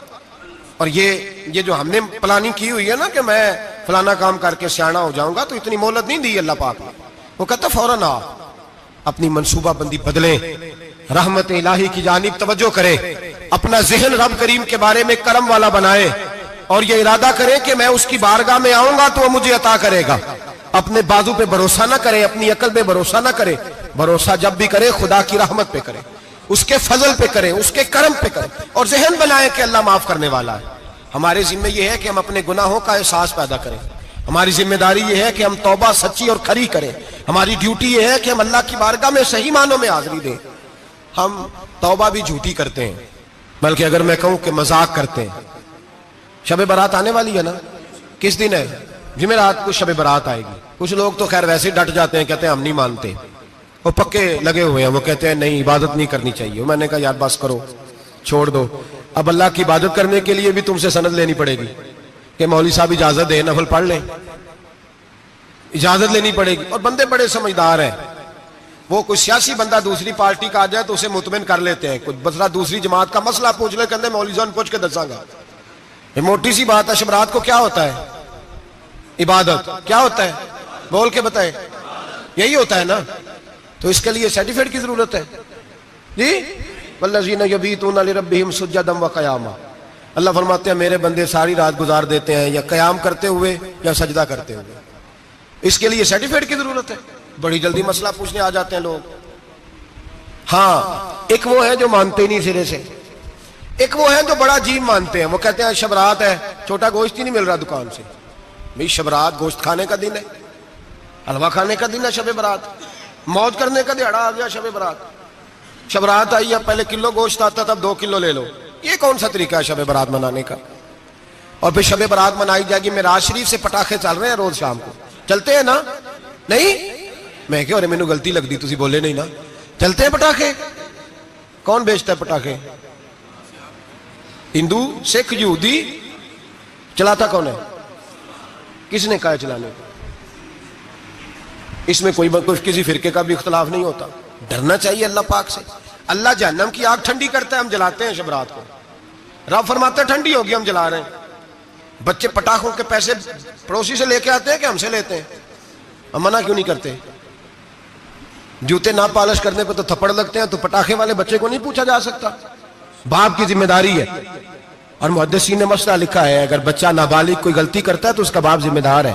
اور یہ جو ہم نے پلاننگ کی ہوئی ہے نا کہ میں فلانا کام کر کے سیانا ہو جاؤں گا، تو اتنی مہلت نہیں دی اللہ پاک نے، وہ کہتا فوراً آ، اپنی منصوبہ بندی بدلیں، رحمت الہی کی جانب توجہ کریں، اپنا ذہن رب کریم کے بارے میں کرم والا بنائے، اور یہ ارادہ کریں کہ میں اس کی بارگاہ میں آؤں گا تو وہ مجھے عطا کرے گا، اپنے بازو پہ بھروسہ نہ کرے، اپنی عقل پہ بھروسہ نہ کرے، بھروسہ جب بھی کرے خدا کی رحمت پہ کرے، اس کے فضل پہ کرے، اس کے کرم پہ کرے، اور ذہن بنائے کہ اللہ معاف کرنے والا ہے۔ ہمارے ذمہ یہ ہے کہ ہم اپنے گناہوں کا احساس پیدا کریں، ہماری ذمہ داری یہ ہے کہ ہم توبہ سچی اور کھری کریں، ہماری ڈیوٹی یہ ہے کہ ہم اللہ کی بارگاہ میں صحیح معنوں میں حاضری دیں۔ ہم توبہ بھی جھوٹی کرتے ہیں، بلکہ اگر میں کہوں کہ مذاق کرتے ہیں۔ شب برات آنے والی ہے نا، کس دن ہے؟ جمعرات کو شب برات آئے گی۔ کچھ لوگ تو خیر ویسے ڈٹ جاتے ہیں، کہتے ہیں ہم نہیں مانتے، وہ پکے لگے ہوئے ہیں، وہ کہتے ہیں نہیں عبادت نہیں کرنی چاہیے۔ میں نے کہا یار بس کرو، چھوڑ دو، اب اللہ کی عبادت کرنے کے لیے بھی تم سے سند لینی پڑے گی کہ مولوی صاحب اجازت دے، نفل پڑھ لیں، اجازت لینی پڑے گی۔ اور بندے بڑے سمجھدار ہیں، وہ کوئی سیاسی بندہ دوسری پارٹی کا آ جائے تو اسے مطمئن کر لیتے ہیں، کچھ بسرا دوسری جماعت کا مسئلہ پوچھ لے، کہتے ہیں مولوی صاحب پوچھ کے دساں گا۔ یہ موٹی سی بات ہے، شب رات کو کیا ہوتا ہے؟ عبادت۔ کیا ہوتا ہے؟ بول کے بتائے، یہی ہوتا ہے نا، تو اس کے لیے سرٹیفکیٹ کی ضرورت ہے جی؟ والذین یبیتون لربہم سجدا وقیاما، اللہ فرماتے ہیں میرے بندے ساری رات گزار دیتے ہیں یا قیام کرتے ہوئے یا سجدہ کرتے ہوئے، اس کے لیے سرٹیفکیٹ کی ضرورت ہے؟ بڑی جلدی مسئلہ پوچھنے آ جاتے ہیں لوگ۔ ہاں، ایک وہ ہے جو مانتے ہی نہیں سرے سے، ایک وہ ہے جو بڑا عجیب مانتے ہیں، وہ کہتے ہیں شب رات ہے، چھوٹا گوشت ہی نہیں مل رہا دکان سے۔ بھئی شب رات گوشت کھانے کا دن ہے، حلوہ کھانے کا دن ہے شب برات، موج کرنے کا دہاڑا آ گیا شب برات۔ شب رات آئی ہے، پہلے کلو گوشت آتا تھا، اب 2 کلو لے لو، یہ کون سا طریقہ ہے شب برات منانے کا؟ اور پھر شب برات منائی جائے گی، معراج شریف سے پٹاخے چل رہے ہیں روز شام کو، چلتے ہیں نا؟ نہیں، میں کہ اور مینوں غلطی لگ دی، تسی بولے نہیں نا، چلتے ہیں پٹاخے؟ کون بیچتا ہے پٹاخے؟ ہندو، سکھ، یہودی؟ چلاتا کون ہے؟ کس نے کہا ہے چلانے کو؟ اس میں کوئی کسی فرقے کا بھی اختلاف نہیں ہوتا۔ ڈرنا چاہیے اللہ پاک سے۔ اللہ جہنم کی آگ ٹھنڈی کرتا ہے، ہم جلاتے ہیں شب رات کو، رب فرماتے ہیں ٹھنڈی ہوگی ہم جلا رہے ہیں۔ بچے پٹاخوں کے پیسے پڑوسی سے لے کے آتے ہیں کہ ہم سے لیتے ہیں؟ ہم منع کیوں نہیں کرتے؟ جوتے نہ پالش کرنے پہ تو تھپڑ لگتے ہیں، تو پٹاخے والے بچے کو نہیں پوچھا جا سکتا؟ باپ کی ذمہ داری ہے، اور محدثین نے مسئلہ لکھا ہے اگر بچہ نابالغ کوئی غلطی کرتا ہے تو اس کا باپ ذمہ دار ہے،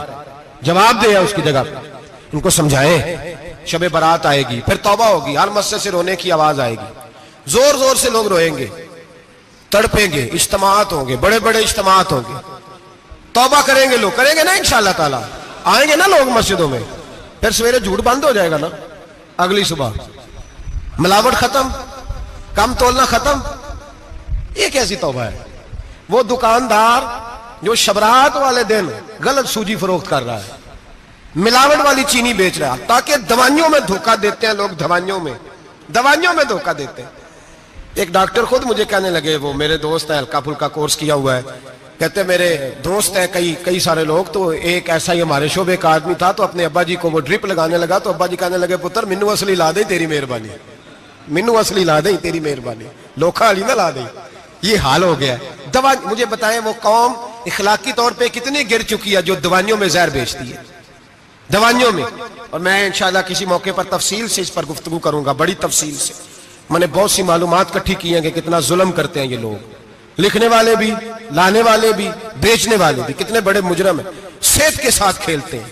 جواب دے اس کی جگہ پہ۔ ان کو سمجھائیں، شب برات آئے گی، پھر توبہ ہوگی، ہر مسجد سے رونے کی آواز آئے گی، زور زور سے لوگ روئیں گے، تڑپیں گے، اجتماعات ہوں گے، بڑے بڑے اجتماعات ہوں گے، توبہ کریں گے لوگ، کریں گے نا انشاءاللہ تعالیٰ، آئیں گے نا لوگ مسجدوں میں، پھر سویرے جھوٹ بند ہو جائے گا نا، اگلی صبح ملاوٹ ختم، کم تولنا ختم. یہ کیسی توبہ ہے؟ وہ دکاندار جو شبرات والے دن غلط سوجی فروخت کر رہا ہے, ملاوٹ والی چینی بیچ رہا ہے, تاکہ دوائیوں میں دھوکہ دیتے ہیں لوگ, دوائیوں میں دھوکہ دیتے ہیں. ایک ڈاکٹر خود مجھے کہنے لگے, وہ میرے دوست ہیں, ہلکا پھلکا کورس کیا ہوا ہے, کہتے میرے دوست ہیں کئی سارے لوگ, تو ایک ایسا ہی ہمارے شعبے کا آدمی تھا, تو اپنے ابا جی کو وہ ڈرپ لگانے لگا, تو ابا جی کہنے لگے پتر منو اصلی لا دیں تیری مہربانی, منو اصلی لا دیں تیری مہربانی, لوکھا علی نہ لا دیں. یہ حال ہو گیا ہے. دوا, مجھے بتائیں وہ قوم اخلاقی طور پہ کتنی گر چکی ہے جو دوائیوں میں زہر بیچتی ہے, دوائیوں میں. اور میں انشاءاللہ کسی موقع پر تفصیل سے اس پر گفتگو کروں گا, بڑی تفصیل سے. میں نے بہت سی معلومات اکٹھی کی ہیں کہ کتنا ظلم کرتے ہیں یہ لوگ, لکھنے والے بھی, لانے والے بھی, بیچنے والے بھی, کتنے بڑے مجرم ہیں. صحت کے ساتھ کھیلتے ہیں,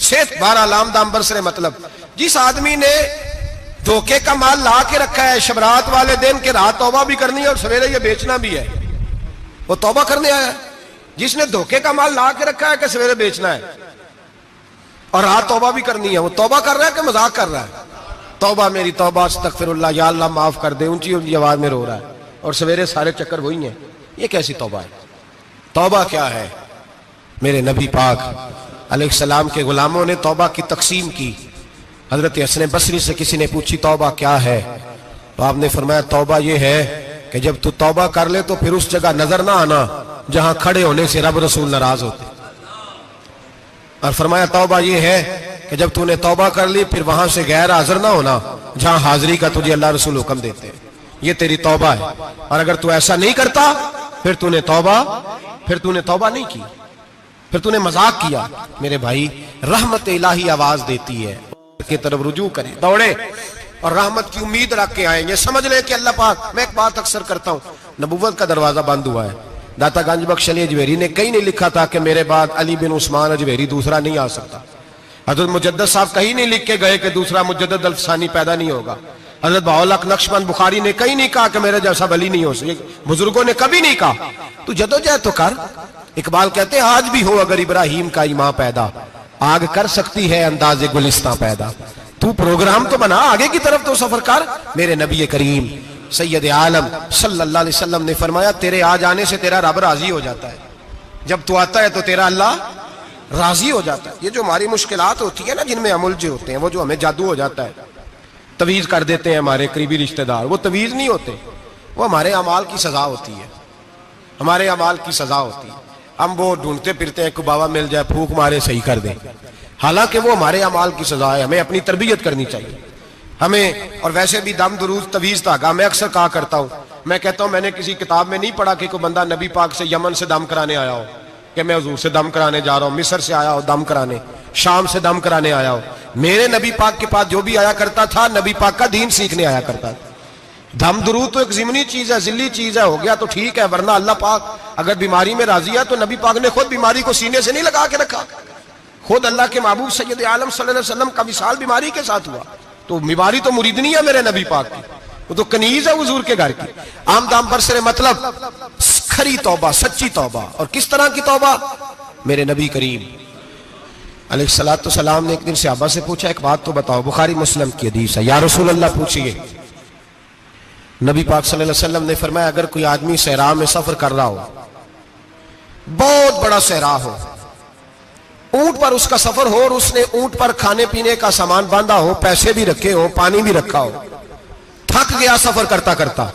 صحت بارہ لام دام برسرے. مطلب جس آدمی نے دھوکے کا مال لا کے رکھا ہے شبرات والے دن کے رات توبہ بھی کرنی ہے اور سویرے یہ بیچنا بھی ہے, وہ توبہ کرنے آیا ہے. جس نے دھوکے کا مال لا کے رکھا ہے کہ سویرے بیچنا ہے اور رات توبہ بھی کرنی ہے, وہ توبہ کر رہا ہے کہ مذاق کر رہا ہے؟ توبہ میری توبہ, استغفر اللہ, یا اللہ معاف کر دے, اونچی اونچی آواز میں رو رہا ہے, اور سویرے سارے چکر وہی ہیں. یہ کیسی توبہ ہے؟ توبہ کیا ہے؟ میرے نبی پاک علیہ السلام کے غلاموں نے توبہ کی تقسیم کی. حضرت حسن بصری سے کسی نے پوچھی توبہ کیا ہے, تو آپ نے فرمایا توبہ یہ ہے کہ جب تو توبہ کر لے تو پھر اس جگہ نظر نہ آنا جہاں کھڑے ہونے سے رب رسول ناراض ہوتے, اور فرمایا توبہ یہ ہے کہ جب تو نے توبہ کر لی پھر وہاں سے غیر حاضر نہ ہونا جہاں حاضری کا تجھے اللہ رسول حکم دیتے ہیں. یہ تیری توبہ ہے. اور اگر تو ایسا نہیں کرتا پھر تو نے توبہ نہیں کی, پھر تو نے مذاق کیا. میرے بھائی, رحمت الہی آواز دیتی ہے کی طرف رجوع کریں, دوڑے اور رحمت کی امید رکھ کے آئیں. یہ سمجھ لیں کہ اللہ پاک, میں ایک بات اکثر کرتا ہوں, نبوت کا دروازہ بند ہوا ہے. داتا گنج بخش علی اجویری نے کہیں نہیں لکھا تھا کہ میرے بعد علی بن عثمان اجویری دوسرا نہیں آ سکتا. حضرت مجدد صاحب کہیں نہیں لکھ کے گئے کہ دوسرا مجدد الفسانی پیدا نہیں ہوگا. حضرت بہاءالحق نقشبند بخاری نے کہیں نہیں کہا کہ میرے جیسا ولی نہیں ہو سکے. بزرگوں نے کبھی نہیں کہا. تو جدوجہد تو کر. اقبال کہتے ہیں آج بھی ہو اگر ابراہیم کا ایمان پیدا, آگ کر سکتی ہے انداز گلستان پیدا. تو پروگرام تو بنا, آگے کی طرف تو سفر کر. میرے نبی کریم سید عالم صلی اللہ علیہ وسلم نے فرمایا تیرے آ جانے سے تیرا رب راضی ہو جاتا ہے. جب تو آتا ہے تو تیرا اللہ راضی ہو جاتا ہے. یہ جو ہماری مشکلات ہوتی ہے نا, جن میں عمل جو ہوتے ہیں, وہ جو ہمیں جادو ہو جاتا ہے, تویز کر دیتے ہیں ہمارے قریبی رشتہ دار, وہ تویز نہیں ہوتے, وہ ہمارے اعمال کی سزا ہوتی ہے, ہمارے اعمال کی سزا ہوتی ہے. ہم وہ ڈھونڈتے پھرتے ہیں کہ بابا مل جائے پھونک مارے صحیح کر دیں, حالانکہ وہ ہمارے اعمال کی سزا ہے. ہمیں اپنی تربیت کرنی چاہیے ہمیں. اور ویسے بھی دم دروز تویز دھاگا میں اکثر کہا کرتا ہوں, میں کہتا ہوں میں نے کسی کتاب میں نہیں پڑھا کہ کوئی بندہ نبی پاک سے یمن سے دم کرانے آیا ہو کہ میں حضور سے دم کرانے جا رہا ہوں, مصر سے آیا ہو دم کرانے, شام سے دم کرانے آیا ہو. میرے نبی پاک کے پاس جو بھی آیا کرتا تھا نبی پاک کا دین سیکھنے آیا کرتا تھا. دم درود تو ایک ضمنی چیز ہے, ذلی چیز ہے, ہو گیا تو ٹھیک ہے, ورنہ اللہ پاک اگر بیماری میں راضی ہے تو نبی پاک نے خود بیماری کو سینے سے نہیں لگا کے رکھا. خود اللہ کے محبوب سید عالم صلی اللہ علیہ وسلم کا وصال بیماری کے ساتھ ہوا, تو بیماری تو مریدنی ہے میرے نبی پاک کی, وہ تو کنیز ہے حضور کے گھر کی. عام دام برسرے مطلب کھری توبہ, سچی توبہ. اور کس طرح کی توبہ؟ میرے نبی کریم علیہ الصلوۃ والسلام نے ایک دن صحابہ سے پوچھا ایک بات تو بتاؤ, بخاری مسلم کی حدیث ہے, یا رسول اللہ پوچھئے. نبی پاک صلی اللہ علیہ وسلم نے فرمایا اگر کوئی آدمی صحرا میں سفر کر رہا ہو, بہت بڑا صحرا ہو, اونٹ پر اس کا سفر ہو, اور اس نے اونٹ پر کھانے پینے کا سامان باندھا ہو, پیسے بھی رکھے ہو, پانی بھی رکھا ہو, تھک گیا سفر کرتا کرتا,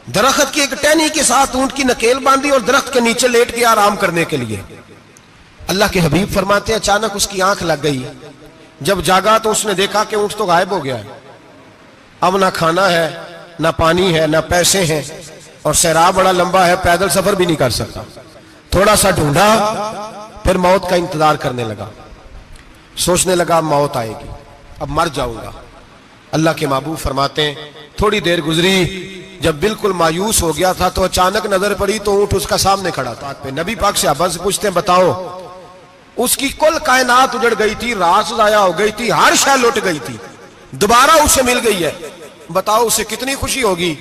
درخت کی ایک ٹہنی کے ساتھ اونٹ کی نکیل باندھی اور درخت کے نیچے لیٹ گیا آرام کرنے کے لیے. اللہ کے حبیب فرماتے ہیں اچانک اس کی آنکھ لگ گئی, جب جاگا تو اس نے دیکھا کہ اونٹ تو غائب ہو گیا ہے. اب نہ کھانا ہے, نہ پانی ہے, نہ پیسے ہیں, اور صحرا بڑا لمبا ہے, پیدل سفر بھی نہیں کر سکتا. تھوڑا سا ڈھونڈا, پھر موت کا انتظار کرنے لگا, سوچنے لگا موت آئے گی, اب مر جاؤں گا. اللہ کے محبوب فرماتے ہیں تھوڑی دیر گزری, جب بالکل مایوس ہو گیا تھا تو اچانک نظر پڑی تو اونٹ اس کا سامنے کھڑا تھا. نبی پاک سے صحابہ سے پوچھتے ہیں بتاؤ, اس کی کل کائنات اجڑ گئی تھی, راس ضائع ہو گئی تھی, ہر شے لٹ گئی تھی, دوبارہ اسے مل گئی ہے, بتاؤ اسے کتنی خوشی ہوگی.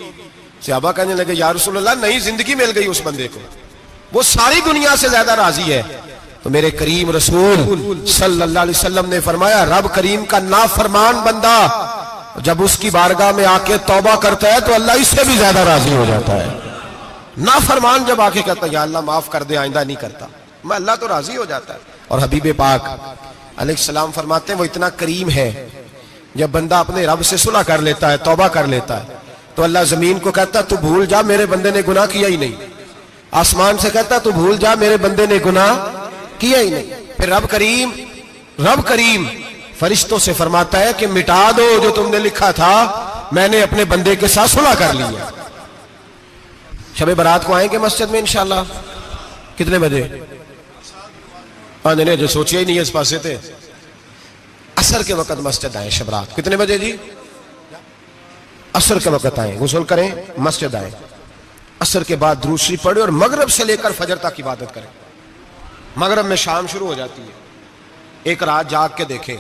صحابہ کہنے لگے یا رسول اللہ نئی زندگی مل گئی اس بندے کو, وہ ساری دنیا سے زیادہ راضی ہے. تو میرے کریم رسول صلی اللہ علیہ وسلم نے فرمایا رب کریم کا نافرمان بندہ جب اس کی بارگاہ میں آ کے توبہ کرتا ہے تو اللہ اس سے بھی زیادہ راضی ہو جاتا ہے. نافرمان جب آ کے کہتا ہے یا اللہ معاف کر دے آئندہ نہیں کرتا, میں اللہ تو راضی ہو جاتا ہے. اور حبیب پاک علیہ السلام فرماتے ہیں وہ اتنا کریم ہے, جب بندہ اپنے رب سے صلح کر لیتا ہے, توبہ کر لیتا ہے, تو اللہ زمین کو کہتا ہے تو بھول جا میرے بندے نے گناہ کیا ہی نہیں. آسمان سے کہتا ہے تو بھول جا میرے بندے نے گناہ کیا ہی نہیں. پھر رب کریم فرشتوں سے فرماتا ہے کہ مٹا دو جو تم نے لکھا تھا, میں نے اپنے بندے کے ساتھ صلح کر لی ہے. شب برات کو آئیں گے مسجد میں انشاءاللہ. کتنے بجے؟ نہیں جو سوچیا ہی نہیں ہے اس پاسے تھے. عصر کے وقت مسجد آئیں شب رات. کتنے بجے جی؟ عصر کے وقت آئیں, غسل کریں, مسجد آئیں, عصر کے بعد درود شریف پڑھیں اور مغرب سے لے کر فجر تک عبادت کریں. مغرب میں شام شروع ہو جاتی ہے. ایک رات جاگ کے دیکھیں,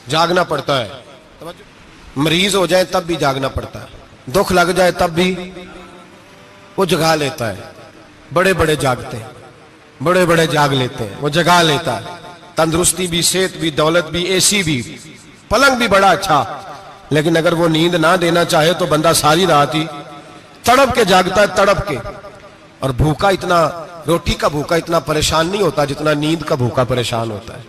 جاگنا پڑتا ہے. مریض ہو جائے تب بھی جاگنا پڑتا ہے, دکھ لگ جائے تب بھی وہ جگا لیتا ہے. بڑے بڑے جاگتے ہیں, بڑے بڑے جاگ لیتے ہیں, وہ جگا لیتا ہے. تندرستی بھی, صحت بھی, دولت بھی, اے سی بھی, پلنگ بھی بڑا اچھا, لیکن اگر وہ نیند نہ دینا چاہے تو بندہ ساری رات ہی تڑپ کے جاگتا ہے, تڑپ کے. اور بھوکا اتنا, روٹی کا بھوکا اتنا پریشان نہیں ہوتا جتنا نیند کا بھوکا پریشان ہوتا ہے.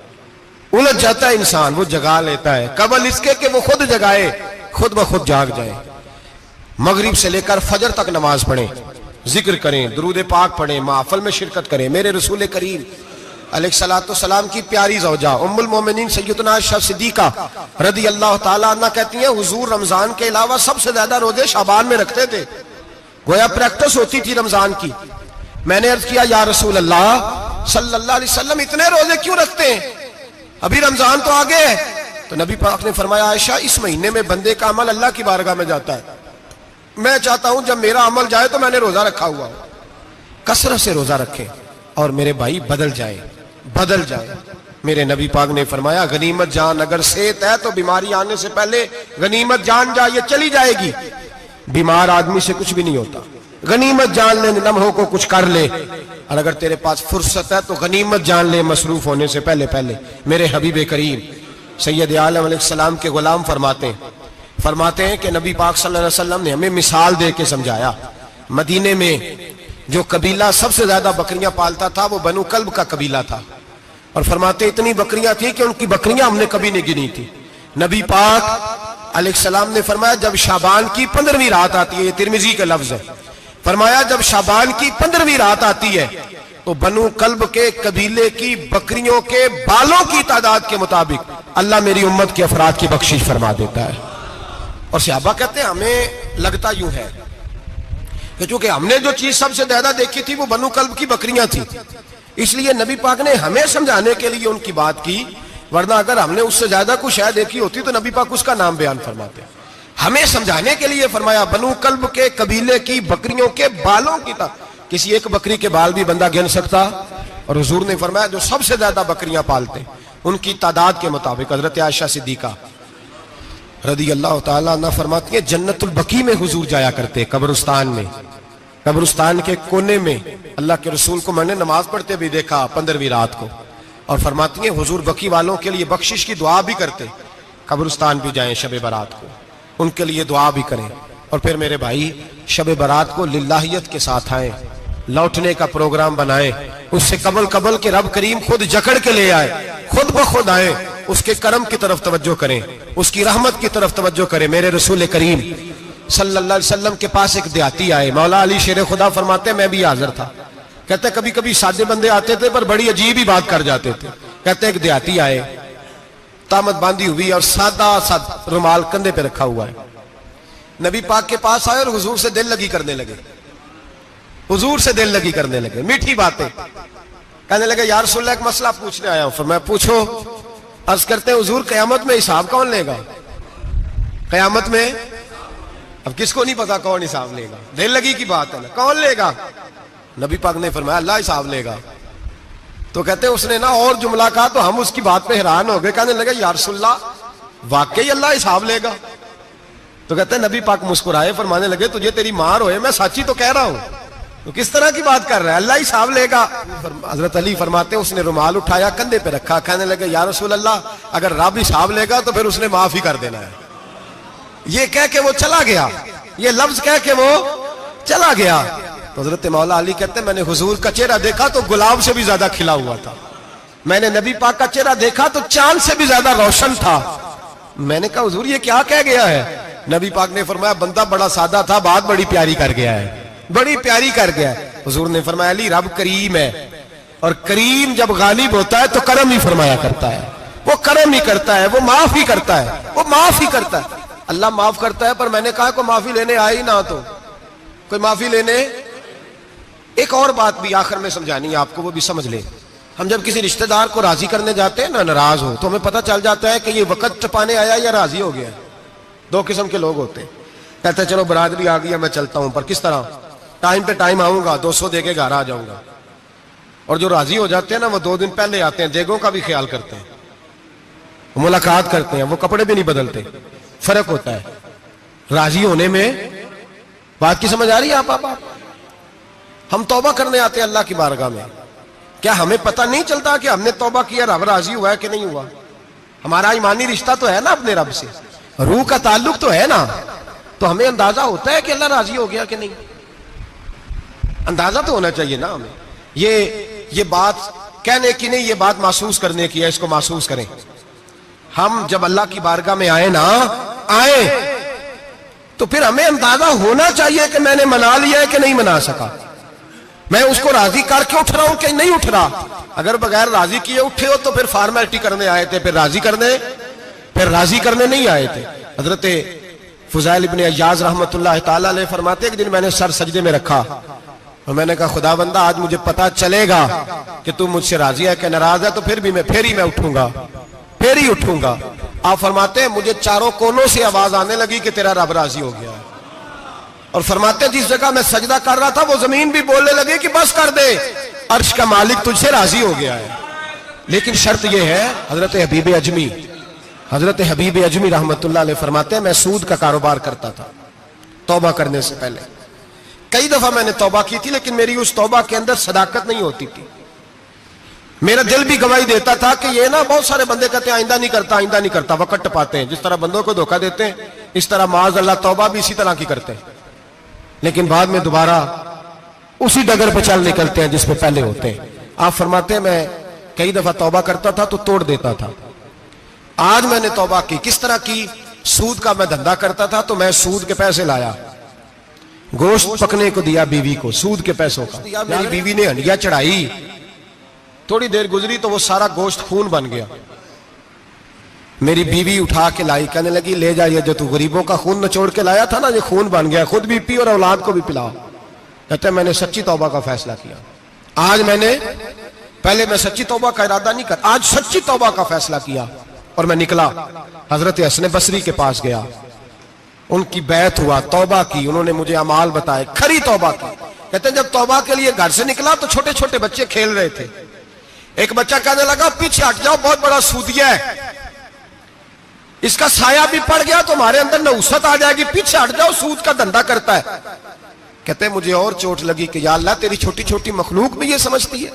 الجھ جاتا ہے انسان, وہ جگا لیتا ہے قبل اس کے کہ وہ خود جگائے, خود بخود جاگ جائے. مغرب سے لے کر فجر تک نماز پڑھیں, ذکر کریں, درود پاک پڑھیں, محفل میں شرکت کریں. میرے رسول کریم علیہ الصلوۃ والسلام کی پیاری زوجہ ام المومنین سیدنا عائشہ صدیقہ رضی اللہ تعالیٰ عنہ کہتی ہیں حضور رمضان کے علاوہ سب سے زیادہ روزے شعبان میں رکھتے تھے, گویا پریکٹس ہوتی تھی رمضان کی. میں نے عرض کیا یا رسول اللہ صلی اللہ علیہ وسلم اتنے روزے کیوں رکھتے ہیں, ابھی رمضان تو آگے ہے. تو نبی پاک نے فرمایا عائشہ اس مہینے میں بندے کا عمل اللہ کی بارگاہ میں جاتا ہے, میں چاہتا ہوں جب میرا عمل جائے تو میں نے روزہ رکھا ہوا ہو. کثرت سے روزہ رکھیں اور میرے بھائی بدل جائے. میرے نبی پاک نے فرمایا غنیمت جان, اگر صحت ہے تو بیماری آنے سے پہلے غنیمت جان جا, یہ چلی جائے گی. بیمار آدمی سے کچھ بھی نہیں ہوتا, غنیمت جان لے, لمحوں کو کچھ کر لے. اور اگر تیرے پاس فرصت ہے تو غنیمت جان لے مصروف ہونے سے پہلے. میرے حبیب کریم سید عالم علیہ السلام کے غلام فرماتے ہیں کہ نبی پاک صلی اللہ علیہ وسلم نے ہمیں مثال دے کے سمجھایا. مدینے میں جو قبیلہ سب سے زیادہ بکریاں پالتا تھا وہ بنو کلب کا قبیلہ تھا, اور فرماتے اتنی بکریاں تھیں کہ ان کی بکریاں ہم نے کبھی نہیں گنی تھی. نبی پاک علیہ السلام نے فرمایا جب شعبان کی 15ویں رات آتی ہے, یہ ترمذی کا لفظ ہے, فرمایا جب شعبان کی 15ویں رات آتی ہے تو بنو کلب کے قبیلے کی بکریوں کے بالوں کی تعداد کے مطابق اللہ میری امت کے افراد کی بخشش فرما دیتا ہے. اور صحابہ کہتے ہیں ہمیں لگتا یوں ہے کہ چونکہ ہم نے جو چیز سب سے زیادہ دیکھی تھی وہ بنو کلب کی بکریاں تھیں, اس لیے نبی پاک نے ہمیں سمجھانے کے لیے ان کی بات کی, ورنہ اگر ہم نے اس سے زیادہ کچھ شے دیکھی ہوتی تو نبی پاک اس کا نام بیان فرماتے. ہمیں سمجھانے کے لیے فرمایا بنو کلب کے قبیلے کی بکریوں کے بالوں کی کسی ایک بکری کے بال بھی بندہ گن سکتا, اور حضور نے فرمایا جو سب سے زیادہ بکریاں پالتے ان کی تعداد کے مطابق. حضرت عائشہ صدیقہ رضی اللہ تعالیٰ عنہ فرماتی ہیں جنت البقیع میں حضور جایا کرتے, قبرستان میں, قبرستان کے کونے میں. اللہ کے رسول کو میں نے نماز پڑھتے بھی دیکھا 15ویں رات کو, اور فرماتی ہیں حضور بقیع والوں کے لیے بخشش کی دعا بھی کرتے. قبرستان بھی جائیں شب برات کو, ان کے لیے دعا بھی کریں. اور پھر میرے بھائی شب برات کو للہیت کے ساتھ آئیں, لوٹنے کا پروگرام بنائیں, اس سے قبل کے رب کریم خود جکڑ کے لے آئے, خود بخود آئیں, اس کے کرم کی طرف توجہ کریں, اس کی رحمت کی طرف توجہ کریں. میرے رسول کریم صلی اللہ علیہ وسلم کے پاس ایک دیہاتی آئے, مولا علی شیر خدا فرماتے ہیں میں بھی حاضر تھا. کہتے کبھی کبھی سادے بندے آتے تھے پر بڑی عجیب ہی بات کر جاتے تھے. کہتے ایک دیہاتی آئے, تامت باندھی ہوئی اور سادہ رومال کندھے پہ رکھا ہوا ہے. نبی پاک کے پاس آئے اور حضور سے دل لگی کرنے لگے, حضور سے دل لگی کرنے لگے, میٹھی باتیں کہنے لگے یا رسول اللہ ایک مسئلہ پوچھنے آیا ہوں. فرمایا پوچھو. عرض کرتے ہیں حضور قیامت میں حساب کون لے گا؟ قیامت میں اب کس کو نہیں پتا کون حساب لے گا, دل لگی کی بات ہے نا, کون لے گا؟ نبی پاک نے فرمایا اللہ حساب لے گا. تو کہتے ہیں اس نے نا اور جملہ کہا تو ہم اس کی بات پہ حیران ہو گئے. کہنے لگے یا رسول اللہ واقعی اللہ حساب لے گا؟ تو کہتے ہیں نبی پاک مسکرائے, فرمانے لگے تجھے تیری مار ہوئے, میں سچی تو کہہ رہا ہوں, تو کس طرح کی بات کر رہا ہے, اللہ حساب لے گا. حضرت علی فرماتے ہیں اس نے رومال اٹھایا کندھے پہ رکھا, کہنے لگے یا رسول اللہ اگر رب حساب لے گا تو پھر اس نے معاف ہی کر دینا ہے, یہ کہہ کے وہ چلا گیا, یہ لفظ کہہ کے وہ چلا گیا. تو حضرت مولا علی کہتے ہیں میں نے حضور کا چہرہ دیکھا تو گلاب سے بھی زیادہ کھلا ہوا تھا, میں نے نبی پاک کا چہرہ دیکھا تو چاند سے بھی زیادہ روشن تھا. میں نے کہا حضور یہ کیا کہہ گیا ہے؟ نبی پاک نے فرمایا بندہ بڑا سادہ تھا, بات بڑی پیاری کر گیا ہے, بڑی پیاری کر گیا ہے. حضور نے فرمایا علی رب کریم ہے, اور کریم جب غالب ہوتا ہے تو کرم ہی فرمایا کرتا ہے, وہ کرم ہی کرتا ہے, وہ معاف ہی کرتا ہے, وہ معاف ہی کرتا ہے. اللہ معاف کرتا ہے, پر میں نے کہا کوئی معافی لینے آئے ہی نہ, تو کوئی معافی لینے. ایک اور بات بھی آخر میں سمجھانی ہے آپ کو, وہ بھی سمجھ لیں. ہم جب کسی رشتہ دار کو راضی کرنے جاتے ہیں نا, ناراض ہو, تو ہمیں پتہ چل جاتا ہے کہ یہ وقت ٹپانے آیا یا راضی ہو گیا. دو قسم کے لوگ ہوتے ہیں, کہتے ہیں چلو برادری آ گئی میں چلتا ہوں, پر کس طرح ٹائم پہ ٹائم آؤں گا, 200 دے کے گھر آ جاؤں گا. اور جو راضی ہو جاتے ہیں نا, وہ 2 دن پہلے آتے ہیں, دیگوں کا بھی خیال کرتے ہیں, ملاقات کرتے ہیں, وہ کپڑے بھی نہیں بدلتے. فرق ہوتا ہے راضی ہونے میں. بات کی سمجھ آ رہی ہے آپ؟ ہم توبہ کرنے آتے ہیں اللہ کی بارگاہ میں, کیا ہمیں پتہ نہیں چلتا کہ ہم نے توبہ کیا, رب راضی ہوا ہے کہ نہیں ہوا؟ ہمارا ایمانی رشتہ تو ہے نا اپنے رب سے, روح کا تعلق تو ہے نا, تو ہمیں اندازہ ہوتا ہے کہ اللہ راضی ہو گیا کہ نہیں. اندازہ تو ہونا چاہیے نا ہمیں. یہ بات کہنے کی نہیں, یہ بات محسوس کرنے کی ہے, اس کو محسوس کریں. ہم جب اللہ کی بارگاہ میں آئے تو پھر ہمیں اندازہ ہونا چاہیے کہ میں نے منا لیا ہے کہ نہیں منا سکا, میں اس کو راضی کر کے اٹھ رہا ہوں کہ نہیں اٹھ رہا. اگر بغیر راضی کیے اٹھے ہو تو پھر فارمیلٹی کرنے آئے تھے, پھر راضی کرنے نہیں آئے تھے. حضرت فضیل ابن عیاض رحمۃ اللہ تعالی علیہ فرماتے ہیں کہ دن میں نے سر سجدے میں رکھا اور میں نے کہا خدا بندہ آج مجھے پتا چلے گا کہ تم مجھ سے راضی ہے کہ ناراض ہے, تو پھر ہی میں اٹھوں گا. آپ فرماتے ہیں مجھے چاروں کونوں سے آواز آنے لگی کہ تیرا رب راضی ہو گیا ہے. اور فرماتے ہیں جس جگہ میں سجدہ کر رہا تھا وہ زمین بھی بولنے لگی کہ بس کر دے, عرش کا مالک تجھ سے راضی ہو گیا ہے. لیکن شرط یہ ہے, حضرت حبیب اجمی رحمت اللہ علیہ فرماتے ہیں میں سود کا کاروبار کرتا تھا توبہ کرنے سے پہلے. کئی دفعہ میں نے توبہ کی تھی, لیکن میری اس توبہ کے اندر صداقت نہیں ہوتی تھی. میرا دل بھی گواہی دیتا تھا کہ یہ نا بہت سارے بندے کہتے ہیں آئندہ نہیں کرتا, وقت ٹپاتے ہیں. جس طرح بندوں کو دھوکہ دیتے ہیں اس طرح معاذ اللہ توبہ بھی اسی طرح کی کرتے ہیں, لیکن بعد میں دوبارہ اسی ڈگر پہ چل نکلتے ہیں جس پہ پہلے ہوتے ہیں. آپ فرماتے ہیں میں کئی دفعہ توبہ کرتا تھا تو توڑ دیتا تھا. آج میں نے توبہ کی. کس طرح کی؟ سود کا میں دھندا کرتا تھا تو میں سود کے پیسے لایا, گوشت پکنے کو دیا بیوی کو, سود کے پیسوں کا. میری بیوی نے ہنڈیا چڑھائی, تھوڑی دیر گزری تو وہ سارا گوشت خون بن گیا. میری بیوی اٹھا کے لائی, کہنے لگی لے جائیے جو تو غریبوں کا خون نچوڑ کے لایا تھا نا, یہ خون بن گیا, خود بھی پی اور اولاد کو بھی پلاؤ. کہتے ہیں میں نے سچی توبہ کا فیصلہ کیا. آج پہلے میں سچی توبہ کا ارادہ نہیں کرتا, آج سچی توبہ کا فیصلہ کیا اور میں نکلا. حضرت حسن بصری کے پاس گیا, ان کی بیعت ہوا, توبہ کی, انہوں نے مجھے اعمال بتائے, کھری توبہ کی. کہتے ہیں جب توبہ کے لیے گھر سے نکلا تو چھوٹے چھوٹے بچے کھیل رہے تھے. ایک بچہ کہنے لگا پیچھے ہٹ جاؤ, بہت بڑا سودیا ہے, اس کا سایہ بھی پڑ گیا تو ہمارے اندر نحوست آ جائے گی, پیچھے ہٹ جاؤ, سود کا دھندا کرتا ہے. کہتے ہیں مجھے اور چوٹ لگی کہ یا اللہ تیری چھوٹی چھوٹی مخلوق بھی یہ سمجھتی ہے.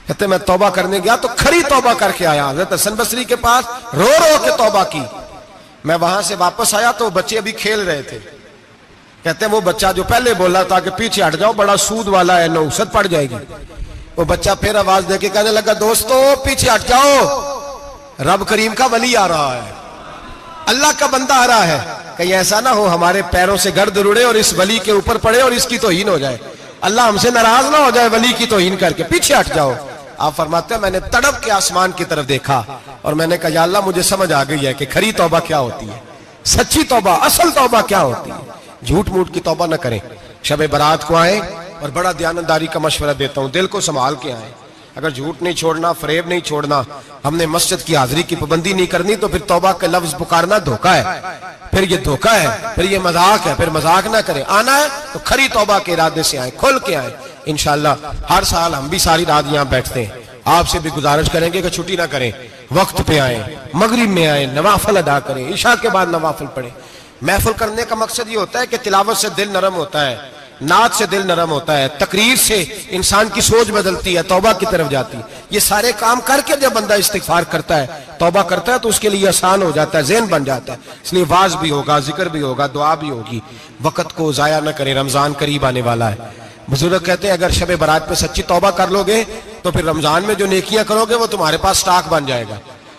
کہتے ہیں میں توبہ کرنے گیا تو کھری توبہ کر کے آیا. حضرت حسن بصری کے پاس رو کے توبہ کی. میں وہاں سے واپس آیا تو بچے ابھی کھیل رہے تھے. کہتے ہیں وہ بچہ جو پہلے بولا تھا کہ پیچھے ہٹ جاؤ بڑا سود والا ہے, نحوست پڑ جائے گی, وہ بچہ پھر آواز دے کے کہنے لگا دوستو پیچھے ہٹ جاؤ, رب کریم کا ولی آ رہا ہے, اللہ کا بندہ آ رہا ہے. کہیں ایسا نہ ہو ہمارے پیروں سے گرد اڑے اور اس ولی کے اوپر پڑے اور اس کی توہین ہو جائے, اللہ ہم سے ناراض نہ ہو جائے ولی کی توہین کر کے, پیچھے ہٹ جاؤ. آپ فرماتے ہیں میں نے تڑپ کے آسمان کی طرف دیکھا اور میں نے کہا یا اللہ مجھے سمجھ آ گئی ہے کہ کھری توبہ کیا ہوتی ہے, سچی توبہ, اصل توبہ کیا ہوتی ہے. جھوٹ موٹ کی توبہ نہ کریں. شب برات کو آئیں, اور بڑا دیانتداری کا مشورہ دیتا ہوں, دل کو سنبھال کے آئیں. اگر جھوٹ نہیں چھوڑنا, فریب نہیں چھوڑنا, ہم نے مسجد کی حاضری کی پابندی نہیں کرنی, تو پھر توبہ کے لفظ پکارنا دھوکہ ہے, پھر یہ دھوکہ ہے, پھر یہ مذاق ہے, پھر مذاق نہ کریں. آنا ہے تو کھری توبہ کے ارادے سے آئیں, کھل کے آئیں. انشاءاللہ ہر سال ہم بھی ساری رات یہاں بیٹھتے ہیں, آپ سے بھی گزارش کریں گے کہ چھٹی نہ کریں, وقت پہ آئیں, مغرب میں آئیں, نوافل ادا کریں, عشاء کے بعد نوافل پڑھیں. محفل کرنے کا مقصد یہ ہوتا ہے کہ تلاوت سے دل نرم ہوتا ہے, نعت سے دل نرم ہوتا ہے، تقریر سے انسان کی سوچ بدلتی ہے، توبہ کی طرف جاتی ہے۔ یہ سارے کام کر کے جب بندہ استغفار کرتا ہے، توبہ کرتا ہے، تو اس کے لیے آسان ہو جاتا ہے، ذہن بن جاتا ہے۔ اس لیے واعظ بھی ہوگا، ذکر بھی ہوگا، دعا بھی ہوگی۔ وقت کو ضائع نہ کریں، رمضان قریب آنے والا ہے۔ بزرگ کہتے ہیں اگر شب برات پہ سچی توبہ کر لو گے تو پھر رمضان میں جو نیکیاں کرو گے وہ تمہارے پاس سٹاک بن جائے گا،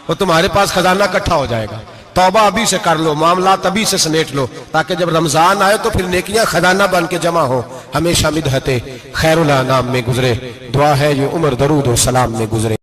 وہ تمہارے پاس خزانہ اکٹھا ہو جائے گا۔ توبہ ابھی سے کر لو، معاملات ابھی سے سمیٹ لو، تاکہ جب رمضان آئے تو پھر نیکیاں خزانہ بن کے جمع ہو۔ ہمیشہ مدحت خیر الانام میں گزرے، دعا ہے یہ عمر درود و سلام میں گزرے۔